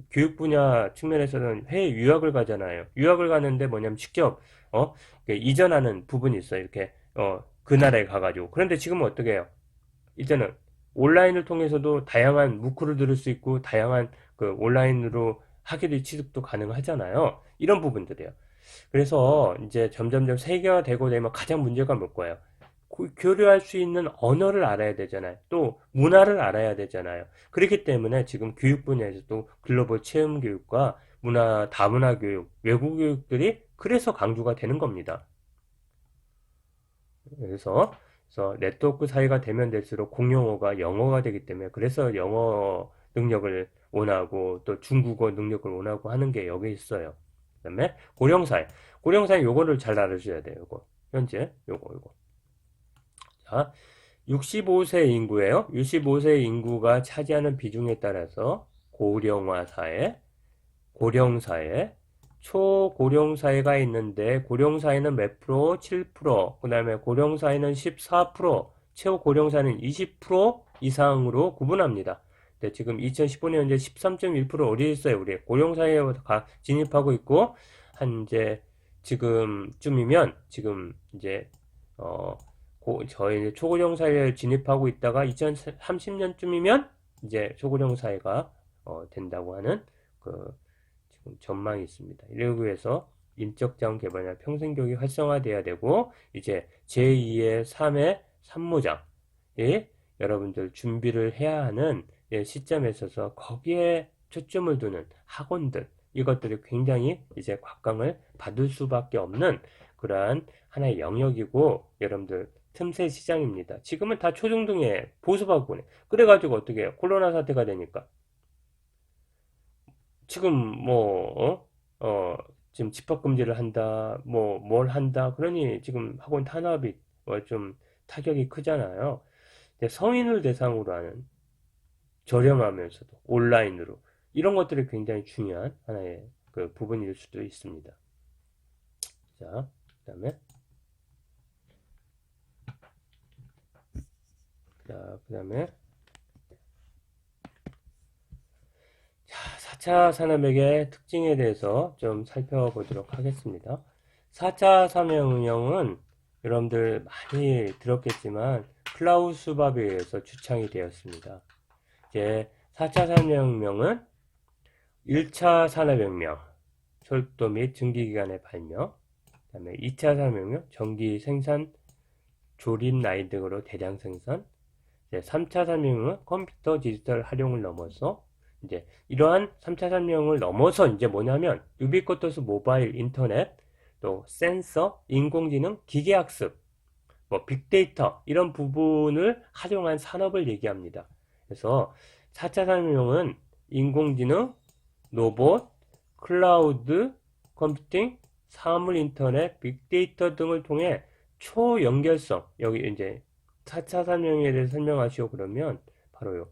교육 분야 측면에서는 해외 유학을 가잖아요. 유학을 가는데 뭐냐면 직접 이전하는 부분이 있어요. 이렇게 그 나라에 가가지고. 그런데 지금은 어떻게 해요? 이제는 온라인을 통해서도 다양한 무크를 들을 수 있고 다양한 온라인으로 학예의 취득도 가능하잖아요. 이런 부분들이에요. 그래서 이제 점점점 세계화되고 되면 가장 문제가 뭘 거예요? 교류할 수 있는 언어를 알아야 되잖아요. 또 문화를 알아야 되잖아요. 그렇기 때문에 지금 교육 분야에서도 글로벌 체험 교육과 다문화 교육, 외국 교육들이 그래서 강조가 되는 겁니다. 그래서 네트워크 사회가 되면 될수록 공용어가 영어가 되기 때문에 그래서 영어 능력을 원하고 또 중국어 능력을 원하고 하는 게 여기 있어요. 그다음에 고령사회. 고령사회 요거를 잘 알아줘야 돼요. 요거. 현재 요거. 자, 65세 인구예요. 65세 인구가 차지하는 비중에 따라서 고령화 사회, 고령사회, 초고령사회가 있는데 고령사회는 몇 프로? 7%, 그 다음에 고령사회는 14%, 최고고령사회는 20% 이상으로 구분합니다. 네, 지금 2015년 현재 13.1% 어디 있어요? 우리 고령사회에 진입하고 있고 한 이제 지금쯤이면 지금 이제 저희 초고령사회에 진입하고 있다가 2030년쯤이면 이제 초고령사회가 된다고 하는 그 지금 전망이 있습니다. 이러기 위해서 인적자원 개발이나 평생교육이 활성화돼야 되고 이제 제2의 3의 산모장이 여러분들 준비를 해야 하는 시점에 있어서 거기에 초점을 두는 학원들 이것들이 굉장히 이제 곽강을 받을 수밖에 없는 그러한 하나의 영역이고 여러분들 틈새 시장입니다. 지금은 다 초중등에 보수받고 그래가지고 어떻게 해요? 코로나 사태가 되니까 지금 지금 집합금지를 한다, 뭘 한다, 그러니 지금 학원 탄압이 좀 타격이 크잖아요. 근데 성인을 대상으로 하는 저렴하면서도 온라인으로 이런 것들이 굉장히 중요한 하나의 그 부분일 수도 있습니다. 자, 그다음에 4차 산업의 특징에 대해서 좀 살펴보도록 하겠습니다. 4차 산업혁명은 여러분들 많이 들었겠지만 클라우스 슈밥에 의해서 주창이 되었습니다. 이제 4차 산업혁명은 1차 산업혁명, 철도 및 증기기관의 발명, 그 다음에 2차 산업혁명, 전기 생산, 조립 라인 등으로 대량 생산, 3차 산업혁명은 컴퓨터 디지털 활용을 넘어서 이제 이러한 3차 산업혁명을 넘어서 이제 뭐냐면 유비쿼터스 모바일 인터넷, 또 센서, 인공지능, 기계학습, 빅데이터 이런 부분을 활용한 산업을 얘기합니다. 그래서 4차 산업혁명은 인공지능, 로봇, 클라우드, 컴퓨팅, 사물 인터넷, 빅데이터 등을 통해 초연결성 여기 이제 4차 산업혁명에 대해서 설명하시오 그러면 바로요.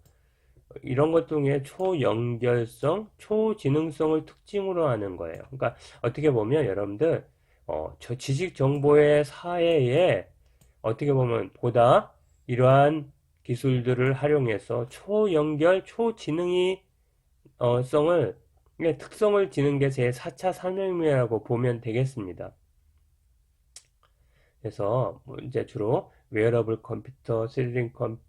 이런 것 중에 초연결성, 초지능성을 특징으로 하는 거예요. 그러니까 어떻게 보면 여러분들 저 지식 정보의 사회에 어떻게 보면 보다 이러한 기술들을 활용해서 초연결, 초지능이 성을 특성을 지는 게 제 4차 산업혁명이라고 보면 되겠습니다. 그래서 이제 주로 웨어러블 컴퓨터, 3D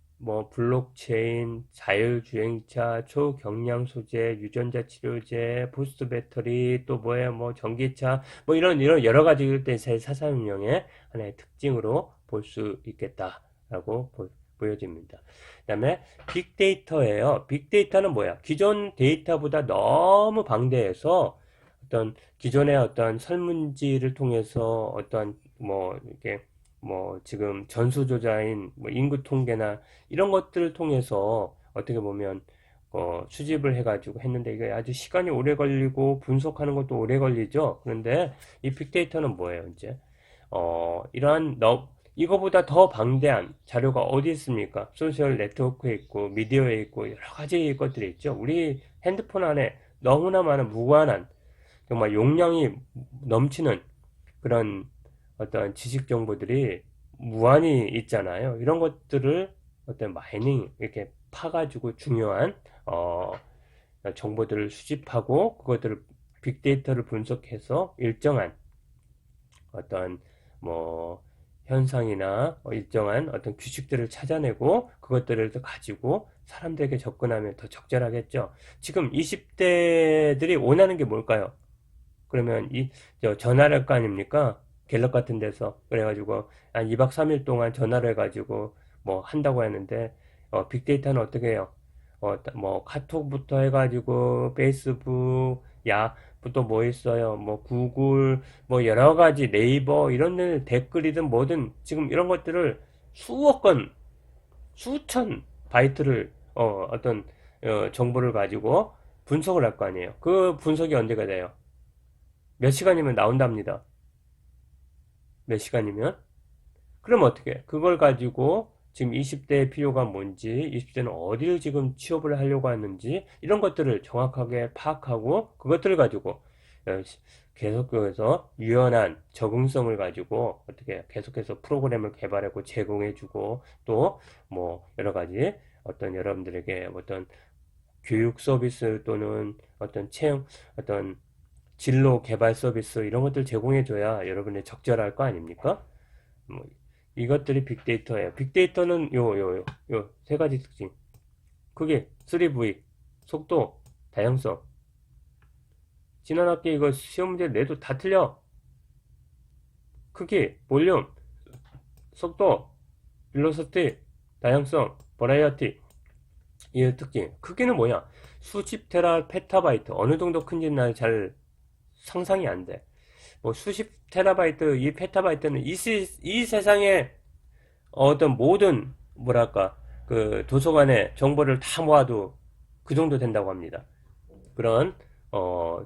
블록체인, 자율주행차, 초경량 소재, 유전자 치료제, 부스트 배터리, 또 전기차, 이런 여러 가지 제 사상명의 하나의 특징으로 볼 수 있겠다라고 보여집니다. 그 다음에 빅데이터예요. 빅데이터는 뭐야? 기존 데이터보다 너무 방대해서 어떤 기존의 어떤 설문지를 통해서 어떤 이렇게 지금 전수조사인 인구 통계나 이런 것들을 통해서 어떻게 보면 수집을 해가지고 했는데 이게 아주 시간이 오래 걸리고 분석하는 것도 오래 걸리죠. 그런데 이 빅데이터는 뭐예요, 이제? 이러한 이거보다 더 방대한 자료가 어디 있습니까? 소셜 네트워크에 있고 미디어에 있고 여러 가지 것들이 있죠. 우리 핸드폰 안에 너무나 많은 무관한 정말 용량이 넘치는 그런 어떤 지식 정보들이 무한히 있잖아요. 이런 것들을 어떤 마이닝 이렇게 파가지고 중요한 정보들을 수집하고 그것들을 빅데이터를 분석해서 일정한 어떤 현상이나 일정한 어떤 규칙들을 찾아내고 그것들을 가지고 사람들에게 접근하면 더 적절하겠죠. 지금 20대들이 원하는 게 뭘까요? 그러면 전화를 할 거 아닙니까? 갤럽 같은 데서. 그래가지고 한 2박 3일 동안 전화를 해가지고 뭐 한다고 하는데, 빅데이터는 어떻게 해요? 뭐 카톡부터 해가지고 페이스북, 또 뭐 있어요? 뭐 구글, 뭐 여러 가지 네이버 이런 데 댓글이든 뭐든 지금 이런 것들을 수억 건, 수천 바이트를 어떤 정보를 가지고 분석을 할 거 아니에요. 그 분석이 언제가 돼요? 몇 시간이면 나온답니다. 몇 시간이면? 그럼 어떻게 해? 그걸 가지고 지금 20대의 필요가 뭔지, 20대는 어디를 지금 취업을 하려고 하는지, 이런 것들을 정확하게 파악하고, 그것들을 가지고 어, 계속해서 유연한 적응성을 가지고 어떻게 계속해서 프로그램을 개발하고 제공해주고, 또 뭐 여러 가지 어떤 여러분들에게 어떤 교육 서비스 또는 어떤 어떤 진로 개발 서비스 이런 것들 제공해줘야 여러분이 적절할 거 아닙니까? 뭐 이것들이 빅데이터예요. 빅데이터는 요 세 가지 특징. 그게 3V, 속도, 다양성. 지난 학기 이거 시험 문제 내도 다 틀려. 크기, 볼륨, 속도, 빌로시티, 다양성, 버라이어티. 이 특징. 크기는 뭐냐? 수십 테라 페타바이트. 어느 정도 큰지는 잘 상상이 안 돼. 뭐 수십 테라바이트, 이 페타바이트는 이 세상에 어떤 모든 뭐랄까 그 도서관에 정보를 다 모아도 그 정도 된다고 합니다. 그런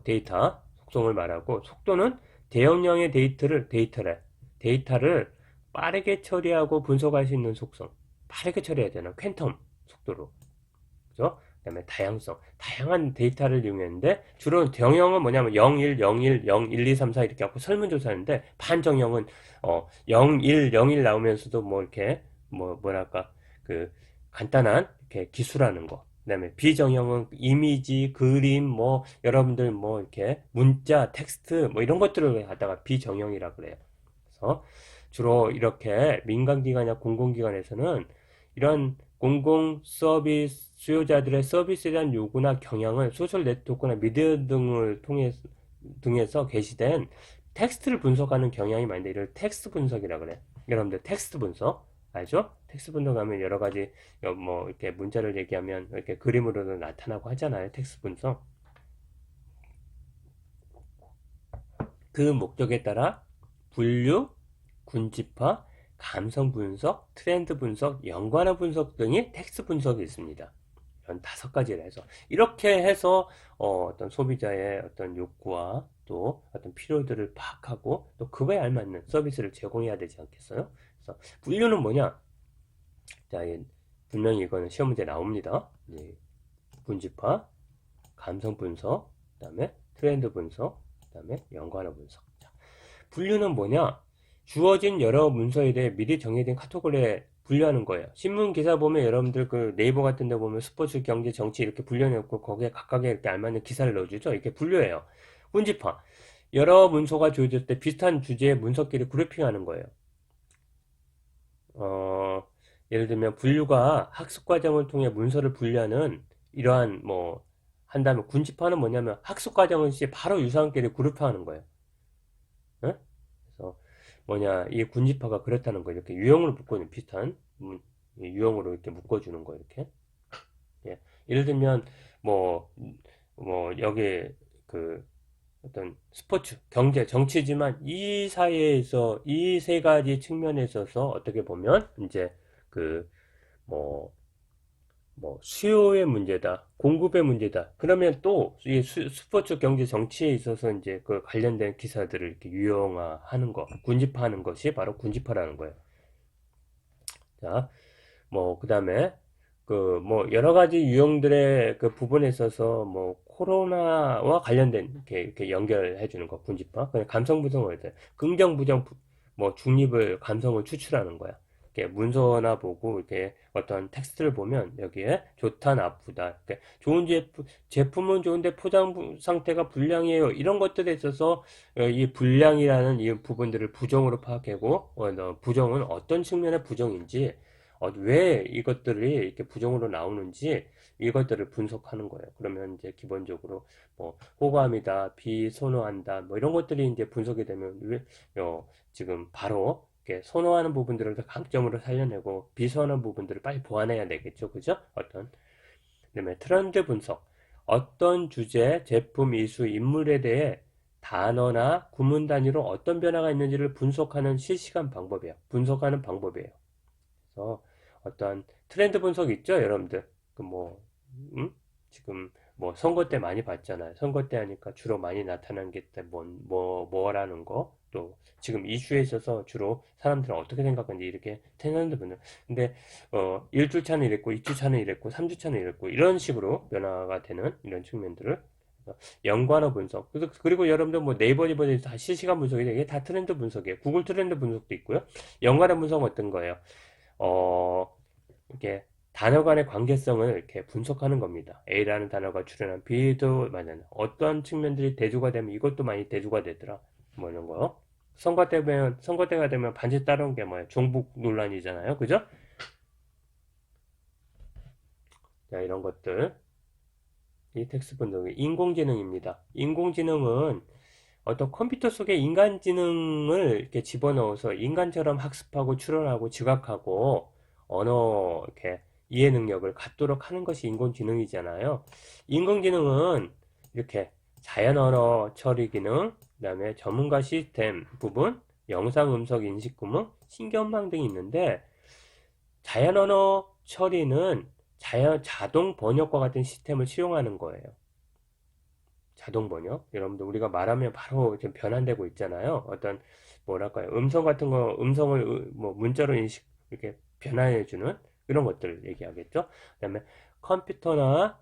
데이터 속성을 말하고, 속도는 대용량의 데이터를 빠르게 처리하고 분석할 수 있는 속성. 빠르게 처리해야 되나? 퀀텀 속도로. 그죠? 그다음에 다양성. 다양한 데이터를 이용했는데, 주로 정형은 뭐냐면 0, 1, 0, 1, 0, 1, 2, 3, 4 이렇게 갖고 설문조사하는데, 반정형은 0, 1, 0, 1 나오면서도 뭐 이렇게 뭐랄까 그 간단한 이렇게 기술하는 거. 그다음에 비정형은 이미지, 그림, 뭐 여러분들 뭐 이렇게 문자, 텍스트 뭐 이런 것들을 갖다가 비정형이라 그래요. 그래서 주로 이렇게 민간기관이나 공공기관에서는 이런 공공 서비스 수요자들의 서비스에 대한 요구나 경향을 소셜 네트워크나 미디어 등에서 게시된 텍스트를 분석하는 경향이 많은데, 이를 텍스트 분석이라 그래. 여러분들 텍스트 분석 알죠? 텍스트 분석하면 여러 가지 뭐 이렇게 문자를 얘기하면 이렇게 그림으로도 나타나고 하잖아요. 텍스트 분석. 그 목적에 따라 분류, 군집화, 감성 분석, 트렌드 분석, 연관어 분석 등의 텍스트 분석이 있습니다. 이런 5가지를 해서 이렇게 해서 떤 소비자의 어떤 욕구와 또 어떤 필요들을 파악하고 또 그거에 알맞는 서비스를 제공해야 되지 않겠어요? 그래서 분류는 뭐냐? 자, 분명히 이거는 시험 문제 나옵니다. 군집화, 감성 분석, 그다음에 트렌드 분석, 그다음에 연관어 분석. 자, 분류는 뭐냐? 주어진 여러 문서에 대해 미리 정해진 카테고리에 분류하는 거예요. 신문 기사 보면 여러분들 그 네이버 같은 데 보면 스포츠, 경제, 정치 이렇게 분류해놓고 거기에 각각에 이렇게 알맞는 기사를 넣어주죠. 이렇게 분류해요. 문집화. 여러 문서가 주어질 때 비슷한 주제의 문서끼리 그룹핑하는 거예요. 예를 들면 분류가 학습 과정을 통해 문서를 분류하는 이러한 뭐 한다면, 군집화는 뭐냐면 학습 과정을 바로 유사한끼리 그룹화하는 거예요. 예? 그래서 뭐냐, 이 군집화가 그렇다는 거. 이렇게 유형으로 묶어주는 비슷한 유형으로 이렇게 묶어주는 거 이렇게. 예. 예를 들면 뭐 여기 그 어떤 스포츠, 경제, 정치지만 이 사이에서 이 세 가지 측면에 있어서 어떻게 보면 이제 그 수요의 문제다, 공급의 문제다. 그러면 또 이 스포츠, 경제, 정치에 있어서 이제 그 관련된 기사들을 이렇게 유형화하는 거, 군집화하는 것이 바로 군집화라는 거예요. 자, 그다음에 여러 가지 유형들의 그 부분에 있어서 코로나와 관련된 이렇게 연결해 주는 거, 군집화. 그냥 감성 분석을 돼. 긍정, 부정, 중립을, 감성을 추출하는 거야. 이렇게 문서나 보고 이렇게 어떤 텍스트를 보면 여기에 좋다, 나쁘다. 좋은 제품은 좋은데 포장 상태가 불량이에요. 이런 것들에 있어서 이 불량이라는 이 부분들을 부정으로 파악하고, 부정은 어떤 측면의 부정인지, 왜 이것들이 이렇게 부정으로 나오는지 이것들을 분석하는 거예요. 그러면 이제 기본적으로 뭐 호감이다, 비선호한다, 뭐 이런 것들이 이제 분석이 되면 지금 바로 이렇게 선호하는 부분들을 더 강점으로 살려내고 비선호하는 부분들을 빨리 보완해야 되겠죠, 그죠? 그다음에 트렌드 분석. 어떤 주제, 제품, 이슈, 인물에 대해 단어나 구문 단위로 어떤 변화가 있는지를 분석하는 실시간 방법이에요. 분석하는 방법이에요. 그래서 어떤 트렌드 분석 있죠, 여러분들. 그 뭐, 지금 뭐 선거 때 많이 봤잖아요. 선거 때 하니까 주로 많이 나타나는 게 뭐라는 거. 또 지금 이슈에 있어서 주로 사람들은 어떻게 생각하는지 이렇게 트렌드 분석. 근데 1주차는 이랬고 2주차는 이랬고 3주차는 이랬고 이런 식으로 변화가 되는 이런 측면들을 연관어 분석. 그리고 여러분들 뭐 네이버 다 실시간 분석이 이게 다 트렌드 분석이에요. 구글 트렌드 분석도 있고요. 연관어 분석은 어떤 거예요? 이렇게 단어 간의 관계성을 이렇게 분석하는 겁니다. A라는 단어가 출현한 B도 맞는 어떤 측면들이 대조가 되면 이것도 많이 대조가 되더라. 뭐 이런 거. 선거 때가 되면 반드시 따라온 게 뭐예요? 종북 논란이잖아요. 그죠? 자, 이런 것들. 이 텍스트 분석이 인공지능입니다. 인공지능은 어떤 컴퓨터 속에 인간지능을 이렇게 집어넣어서 인간처럼 학습하고 추론하고 지각하고 언어 이렇게 이해 능력을 갖도록 하는 것이 인공지능이잖아요. 인공지능은 이렇게 자연 언어 처리 기능, 그다음에 전문가 시스템 부분, 영상 음성 인식 구문, 신경망 등이 있는데 자연 언어 처리는 자동 번역과 같은 시스템을 사용하는 거예요. 자동 번역. 여러분들 우리가 말하면 바로 좀 변환되고 있잖아요. 어떤 뭐랄까요? 음성 같은 거 음성을 뭐 문자로 인식 이렇게 변환해주는 이런 것들을 얘기하겠죠. 그다음에 컴퓨터나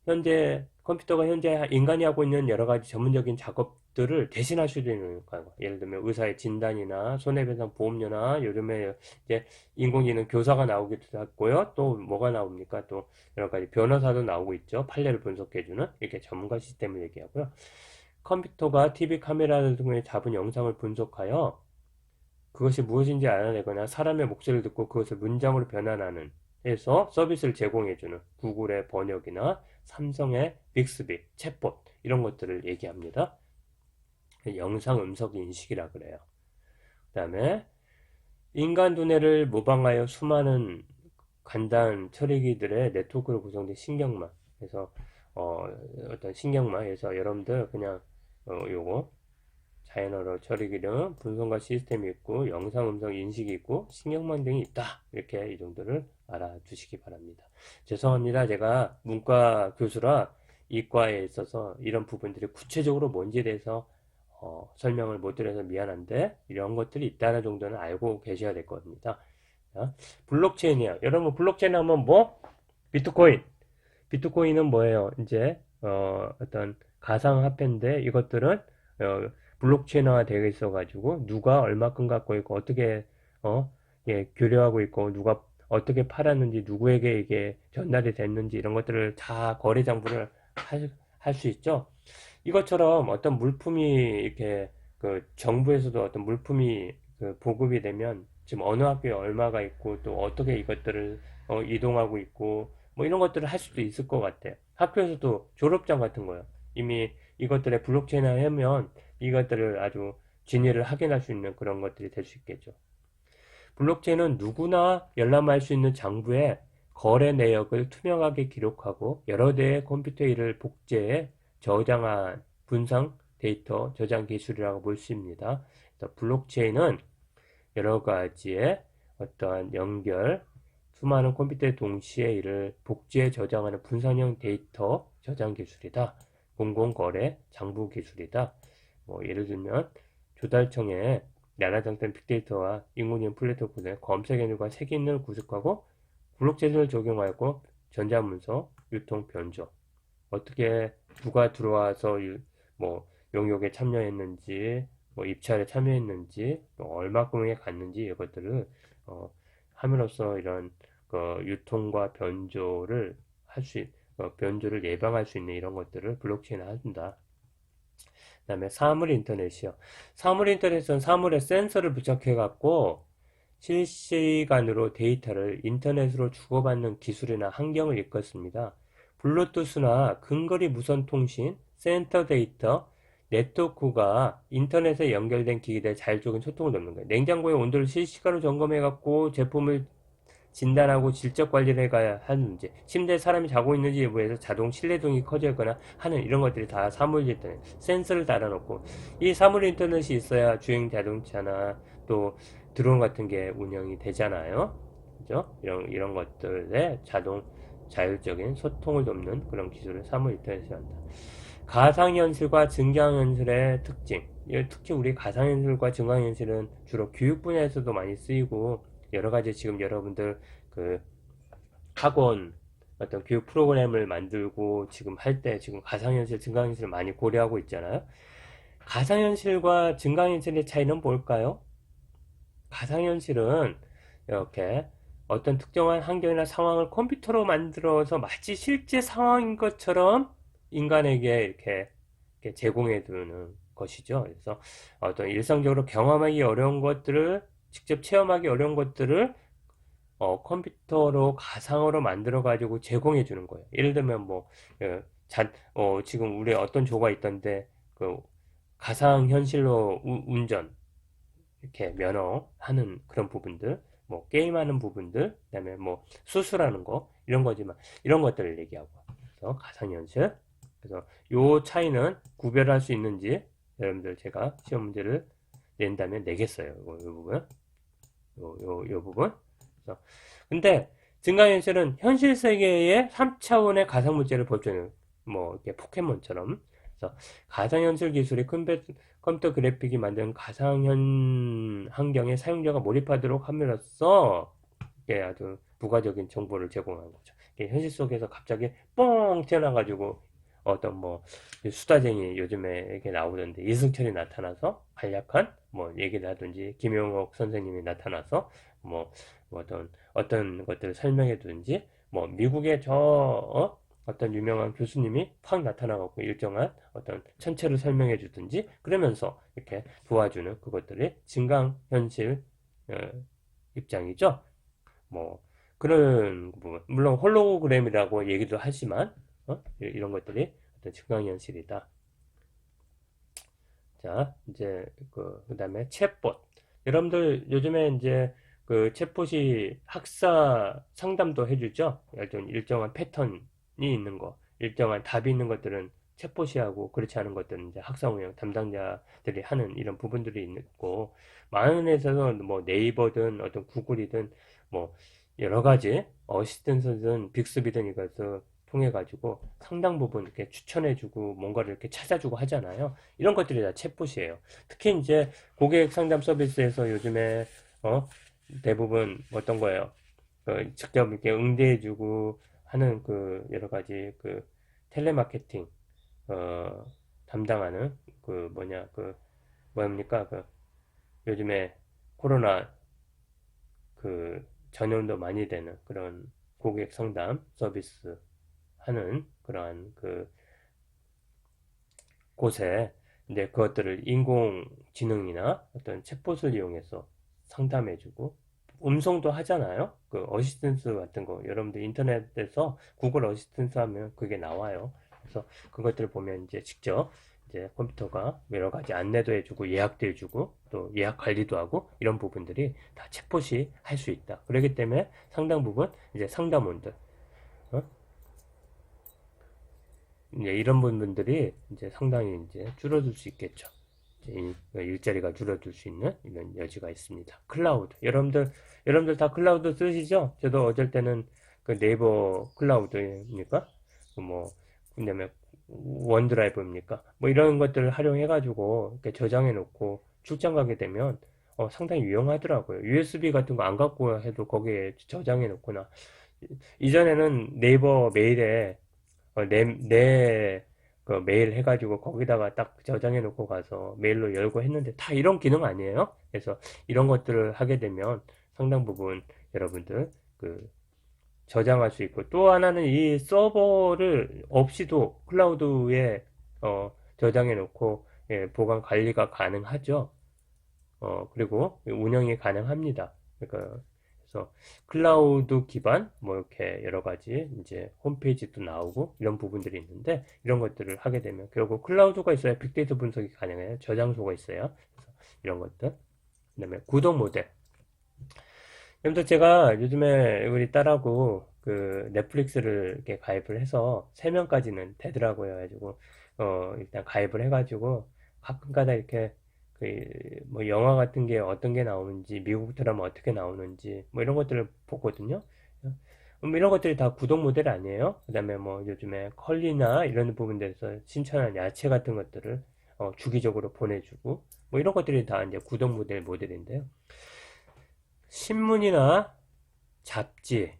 현재 컴퓨터가 현재 인간이 하고 있는 여러 가지 전문적인 작업들을 대신할 수도 있는 거예요. 예를 들면 의사의 진단이나 손해배상 보험료나 요즘에 이제 인공지능 교사가 나오기도 했고요. 또 뭐가 나옵니까? 또 여러 가지 변호사도 나오고 있죠. 판례를 분석해주는 이렇게 전문가 시스템을 얘기하고요. 컴퓨터가 TV 카메라를 통해 잡은 영상을 분석하여 그것이 무엇인지 알아내거나 사람의 목소리를 듣고 그것을 문장으로 변환하는 해서 서비스를 제공해주는 구글의 번역이나 삼성의 빅스비, 챗봇 이런 것들을 얘기합니다. 영상 음성 인식이라 그래요. 그 다음에 인간 두뇌를 모방하여 수많은 간단 처리기들의 네트워크로 구성된 신경망. 그래서 어떤 신경망에서 여러분들 그냥 요거 자연어로 처리 기능, 분석과 시스템이 있고 영상 음성 인식이 있고 신경망 등이 있다. 이렇게 이 정도를 알아두시기 바랍니다. 죄송합니다. 제가 문과 교수라 이과에 있어서 이런 부분들이 구체적으로 뭔지에 대해서 설명을 못 드려서 미안한데 이런 것들이 있다는 정도는 알고 계셔야 될 겁니다. 자, 블록체인이야. 여러분 블록체인 하면 뭐? 비트코인. 비트코인은 뭐예요? 이제 어떤 가상화폐인데 이것들은 블록체인화 되어 있어가지고 누가 얼마큼 갖고 있고 어떻게 교류하고 있고 누가 어떻게 팔았는지 누구에게 이게 전달이 됐는지 이런 것들을 다 거래 장부를 할 수 있죠. 이것처럼 어떤 물품이 이렇게 그 정부에서도 어떤 물품이 그 보급이 되면 지금 어느 학교에 얼마가 있고 또 어떻게 이것들을 이동하고 있고 뭐 이런 것들을 할 수도 있을 것 같아요. 학교에서도 졸업장 같은 거요. 이미 이것들의 블록체인을 하면 이것들을 아주 진위를 확인할 수 있는 그런 것들이 될 수 있겠죠. 블록체인은 누구나 열람할 수 있는 장부에 거래 내역을 투명하게 기록하고 여러 대의 컴퓨터 일을 복제해 저장한 분산 데이터 저장 기술이라고 볼 수 있습니다. 블록체인은 여러 가지의 어떠한 연결, 수많은 컴퓨터의 동시에 이를 복제해 저장하는 분산형 데이터 저장 기술이다. 공공거래 장부 기술이다. 뭐 예를 들면 조달청의 나라 장단 빅데이터와 인공지능 플랫폼의 검색 엔진과 세 기능을 구축하고 블록체인을 적용하고 전자문서, 유통, 변조 어떻게 누가 들어와서 뭐 용역에 참여했는지 뭐 입찰에 참여했는지 또 얼마큼에 갔는지 이것들을 함으로써 이런 유통과 변조를 변조를 예방할 수 있는 이런 것들을 블록체인에 한다. 그 다음에 사물 인터넷이요. 사물 인터넷은 사물에 센서를 부착해 갖고 실시간으로 데이터를 인터넷으로 주고받는 기술이나 환경을 일컫습니다. 블루투스나 근거리 무선 통신, 센터 데이터, 네트워크가 인터넷에 연결된 기기들의 자율적인 소통을 돕는 거예요. 냉장고의 온도를 실시간으로 점검해갖고 제품을 진단하고 질적 관리를 해가야 하는 문제. 침대에 사람이 자고 있는지 여부에서 자동 실내등이 커져 있거나 하는 이런 것들이 다 사물 인터넷. 센서를 달아놓고 이 사물 인터넷이 있어야 주행 자동차나 또 드론 같은 게 운영이 되잖아요. 그죠? 이런 것들의 자율적인 소통을 돕는 그런 기술을 사물 인터넷이 한다. 가상현실과 증강현실의 특징. 특히 우리 가상현실과 증강현실은 주로 교육 분야에서도 많이 쓰이고 여러 가지 지금 여러분들 그 학원 어떤 교육 프로그램을 만들고 지금 할 때 지금 가상현실, 증강현실을 많이 고려하고 있잖아요. 가상현실과 증강현실의 차이는 뭘까요? 가상현실은 이렇게 어떤 특정한 환경이나 상황을 컴퓨터로 만들어서 마치 실제 상황인 것처럼 인간에게 이렇게 제공해 두는 것이죠. 그래서 어떤 일상적으로 경험하기 어려운 것들을 직접 체험하기 어려운 것들을 컴퓨터로 가상으로 만들어 가지고 제공해 주는 거예요. 예를 들면 뭐 지금 우리 어떤 조가 있던데 그 가상 현실로 운전 이렇게 면허하는 그런 부분들, 뭐 게임하는 부분들, 그다음에 뭐 수술하는 거 이런 거지만 이런 것들을 얘기하고 그래서 가상현실. 그래서 요 차이는 구별할 수 있는지 여러분들 제가 시험 문제를 낸다면 내겠어요. 요 부분, 요 부분. 그래서 근데 증강현실은 현실 세계의 3차원의 가상물질을 보여주는 뭐 이렇게 포켓몬처럼 그래서 가상현실 기술이 컴퓨터 그래픽이 만든 가상현 환경에 사용자가 몰입하도록 함으로써 이게 아주 부가적인 정보를 제공하는 거죠. 현실 속에서 갑자기 뻥 튀어나와가지고 어떤 뭐 수다쟁이 요즘에 이렇게 나오던데 이승철이 나타나서 간략한 뭐 얘기를 하든지 김용옥 선생님이 나타나서 뭐 어떤 것들을 설명해 두든지 뭐 미국의 어떤 유명한 교수님이 확 나타나갖고 일정한 어떤 천체를 설명해 주든지 그러면서 이렇게 도와주는 그것들이 증강현실 어, 입장이죠. 뭐 그런 부분 물론 홀로그램이라고 얘기도 하지만 이런 것들이 어떤 증강현실이다. 자 이제 그다음에 챗봇 여러분들 요즘에 이제 그 챗봇이 학사 상담도 해주죠. 일정한 패턴이 있는 거, 일정한 답이 있는 것들은 챗봇이 하고 그렇지 않은 것들은 이제 학사 운영 담당자들이 하는 이런 부분들이 있고 많은 회사에서는 뭐 네이버든 어떤 구글이든 뭐 여러 가지 어시스턴트든 빅스비든 이것을 통해 가지고 상당 부분 이렇게 추천해주고 뭔가를 이렇게 찾아주고 하잖아요. 이런 것들이 다 챗봇이에요. 특히 이제 고객 상담 서비스에서 요즘에 어 대부분 어떤 거예요? 직접 이렇게 응대해주고 하는 그 여러 가지 그 텔레마케팅 어, 담당하는 그 뭐냐 그 뭡니까 그 요즘에 코로나 그 전염도 많이 되는 그런 고객 상담 서비스 하는 그러한 그 곳에 이제 그것들을 인공지능이나 어떤 챗봇을 이용해서 상담해주고 음성도 하잖아요. 그 어시스턴트 같은 거 여러분들 인터넷에서 구글 어시스턴트 하면 그게 나와요. 그래서 그것들을 보면 이제 직접 이제 컴퓨터가 여러 가지 안내도 해주고 예약도 해주고 또 예약 관리도 하고 이런 부분들이 다 챗봇이 할 수 있다. 그렇기 때문에 상당 부분 이제 상담원들 어? 이제 이런 부분들이 이제 상당히 이제 줄어들 수 있겠죠. 이제 일자리가 줄어들 수 있는 이런 여지가 있습니다. 클라우드. 여러분들 다 클라우드 쓰시죠? 저도 어쩔 때는 그 네이버 클라우드입니까? 뭐, 그다음에 원드라이브입니까? 뭐 이런 것들을 활용해가지고 이렇게 저장해 놓고 출장 가게 되면 상당히 유용하더라고요. USB 같은 거 안 갖고 해도 거기에 저장해 놓거나 이전에는 네이버 메일에 그 메일 해가지고 거기다가 딱 저장해 놓고 가서 메일로 열고 했는데 다 이런 기능 아니에요? 그래서 이런 것들을 하게 되면 상당 부분 여러분들 그 저장할 수 있고 또 하나는 이 서버를 없이도 클라우드에 저장해 놓고 보관 관리가 가능하죠. 그리고 운영이 가능합니다. 그러니까 그래서 클라우드 기반 뭐 이렇게 여러 가지 이제 홈페이지도 나오고 이런 부분들이 있는데 이런 것들을 하게 되면 결국 클라우드가 있어야 빅데이터 분석이 가능해요. 저장소가 있어요. 그래서 이런 것들. 그다음에 구독 모델. 그래서 제가 요즘에 우리 딸하고 그 넷플릭스를 이렇게 가입을 해서 3명까지는 되더라고요. 가지고 일단 가입을 해가지고 가끔가다 이렇게 그 뭐 영화 같은 게 어떤 게 나오는지 미국 드라마 어떻게 나오는지 뭐 이런 것들을 보거든요. 이런 것들이 다 구독 모델 아니에요? 그다음에 뭐 요즘에 컬리나 이런 부분들에서 신선한 야채 같은 것들을 주기적으로 보내주고 뭐 이런 것들이 다 이제 구독 모델인데요. 신문이나 잡지를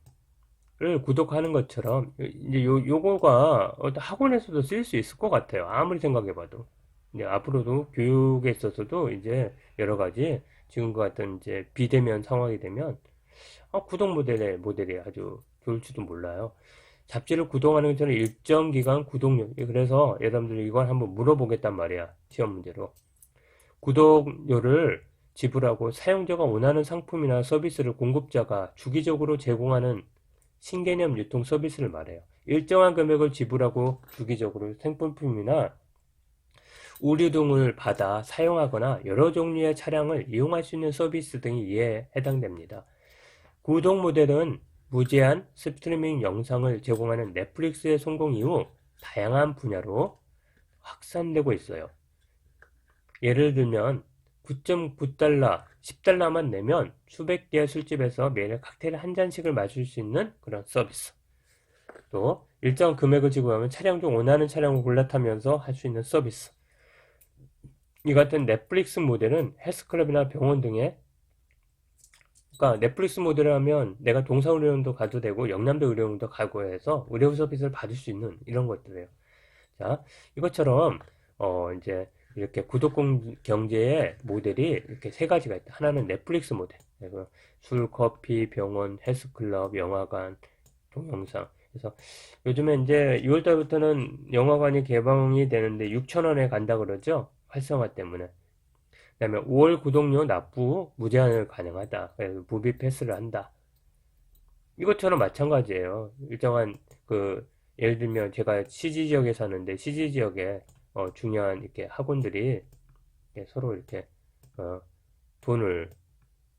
구독하는 것처럼 이제 요거가 어떤 학원에서도 쓸 수 있을 것 같아요. 아무리 생각해봐도. 이제 앞으로도 교육에 있어서도 이제 여러 가지 지금과 같은 이제 비대면 상황이 되면 구독 모델이 아주 좋을지도 몰라요. 잡지를 구독하는 것처럼 일정 기간 구독료. 그래서 여러분들이 이걸 한번 물어보겠단 말이야. 시험 문제로. 구독료를 지불하고 사용자가 원하는 상품이나 서비스를 공급자가 주기적으로 제공하는 신개념 유통 서비스를 말해요. 일정한 금액을 지불하고 주기적으로 생필품이나 의류 등을 받아 사용하거나 여러 종류의 차량을 이용할 수 있는 서비스 등이 이에 해당됩니다. 구독 모델은 무제한 스트리밍 영상을 제공하는 넷플릭스의 성공 이후 다양한 분야로 확산되고 있어요. 예를 들면 9.9달러, 10달러만 내면 수백 개의 술집에서 매일 칵테일 한 잔씩을 마실 수 있는 그런 서비스. 또 일정 금액을 지불하면 차량 중 원하는 차량을 골라 타면서 할 수 있는 서비스. 이 같은 넷플릭스 모델은 헬스클럽이나 병원 등의 그러니까 넷플릭스 모델을 하면 내가 동사의료원도 가도 되고 영남도 의료원도 가고 해서 의료 서비스를 받을 수 있는 이런 것들이에요. 자, 이것처럼 이제 이렇게 구독 경제의 모델이 이렇게 세 가지가 있다. 하나는 넷플릭스 모델. 그래서 술, 커피, 병원, 헬스클럽, 영화관, 동영상. 그래서 요즘에 이제 6월 달부터는 영화관이 개방이 되는데 6천 원에 간다 그러죠. 활성화 때문에. 그다음에 5월 구독료 납부 무제한을 가능하다. 그래서 무비 패스를 한다. 이것처럼 마찬가지예요. 일정한 그 예를 들면 제가 CG 지역에 사는데 CG 지역에 중요한 이렇게 학원들이 이렇게 서로 이렇게 어, 돈을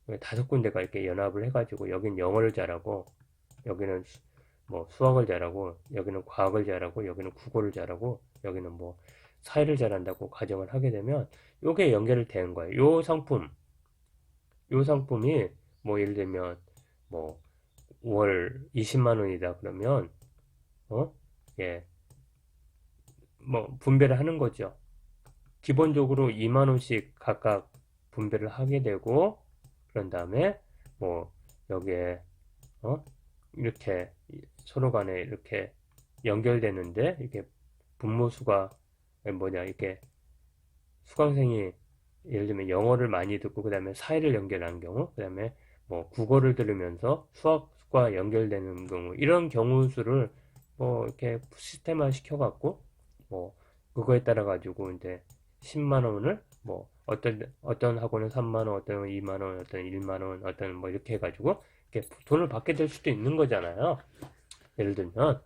5군데가 이렇게 연합을 해가지고 여긴 영어를 잘하고 여기는 뭐 수학을 잘하고 여기는 과학을 잘하고 여기는 국어를 잘하고 여기는 뭐 사회를 잘한다고 가정을 하게 되면 요게 연결이 되는 거예요. 요 상품이 뭐 예를 들면 뭐 월 20만 원이다 그러면 어? 예. 뭐 분배를 하는 거죠. 기본적으로 2만 원씩 각각 분배를 하게 되고 그런 다음에 뭐 여기에 이렇게 서로 간에 이렇게 연결되는데 이게 분모수가 뭐냐 이렇게 수강생이 예를 들면 영어를 많이 듣고 그 다음에 사회를 연결하는 경우 그 다음에 뭐 국어를 들으면서 수학과 연결되는 경우 이런 경우 수를 뭐 이렇게 시스템화 시켜갖고 뭐 그거에 따라 가지고 이제 10만 원을 뭐 어떤 학원은 3만 원, 어떤 2만 원, 어떤 1만 원, 어떤 뭐 이렇게 해가지고 이렇게 돈을 받게 될 수도 있는 거잖아요. 예를 들면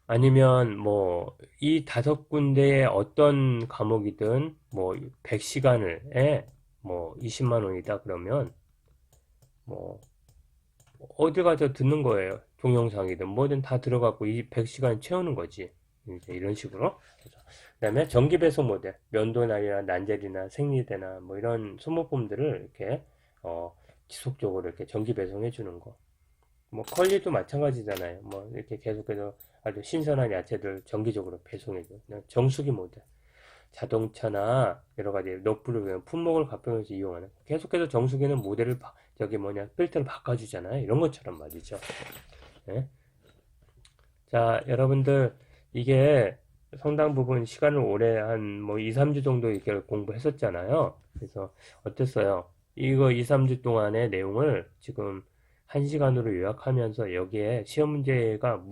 아니면 뭐 이 5군데의 어떤 과목이든 뭐 100시간을 뭐 20만 원이다 그러면 뭐 어디 가서 듣는 거예요. 동영상이든 뭐든 다 들어가고 이 100시간 채우는 거지. 이제 이런 식으로. 그다음에 정기 배송 모델, 면도날이나 난제리나 생리대나 뭐 이런 소모품들을 이렇게 지속적으로 이렇게 정기 배송해 주는 거. 뭐 컬리도 마찬가지잖아요. 뭐 이렇게 계속해서 아주 신선한 야채들 정기적으로 배송해줘. 정수기 모델. 자동차나 여러 가지 너프를 품목을 가평해서 이용하는 계속해서 정수기는 모델을 저기 뭐냐 필터를 바꿔주잖아요. 이런 것처럼 말이죠. 네? 자, 여러분들 이게 상당 부분 시간을 오래 한 뭐 2, 3주 정도 이렇게 공부했었잖아요. 그래서 어땠어요? 이거 2, 3주 동안의 내용을 지금 1시간으로 요약하면서 여기에 시험 문제가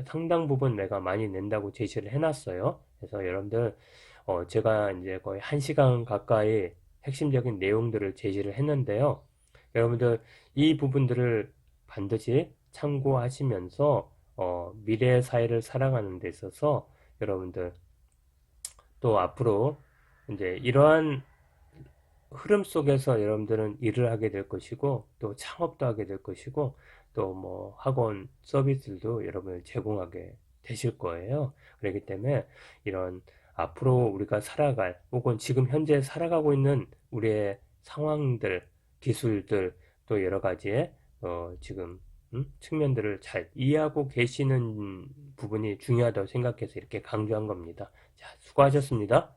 상당 부분 내가 많이 낸다고 제시를 해놨어요. 그래서 여러분들 제가 이제 거의 1시간 가까이 핵심적인 내용들을 제시를 했는데요. 여러분들 이 부분들을 반드시 참고하시면서 미래의 사회를 살아가는 데 있어서 여러분들 또 앞으로 이제 이러한 흐름 속에서 여러분들은 일을 하게 될 것이고 또 창업도 하게 될 것이고 또 뭐 학원 서비스들도 여러분을 제공하게 되실 거예요. 그렇기 때문에 이런 앞으로 우리가 살아갈 혹은 지금 현재 살아가고 있는 우리의 상황들, 기술들 또 여러 가지의 지금 측면들을 잘 이해하고 계시는 부분이 중요하다고 생각해서 이렇게 강조한 겁니다. 자, 수고하셨습니다.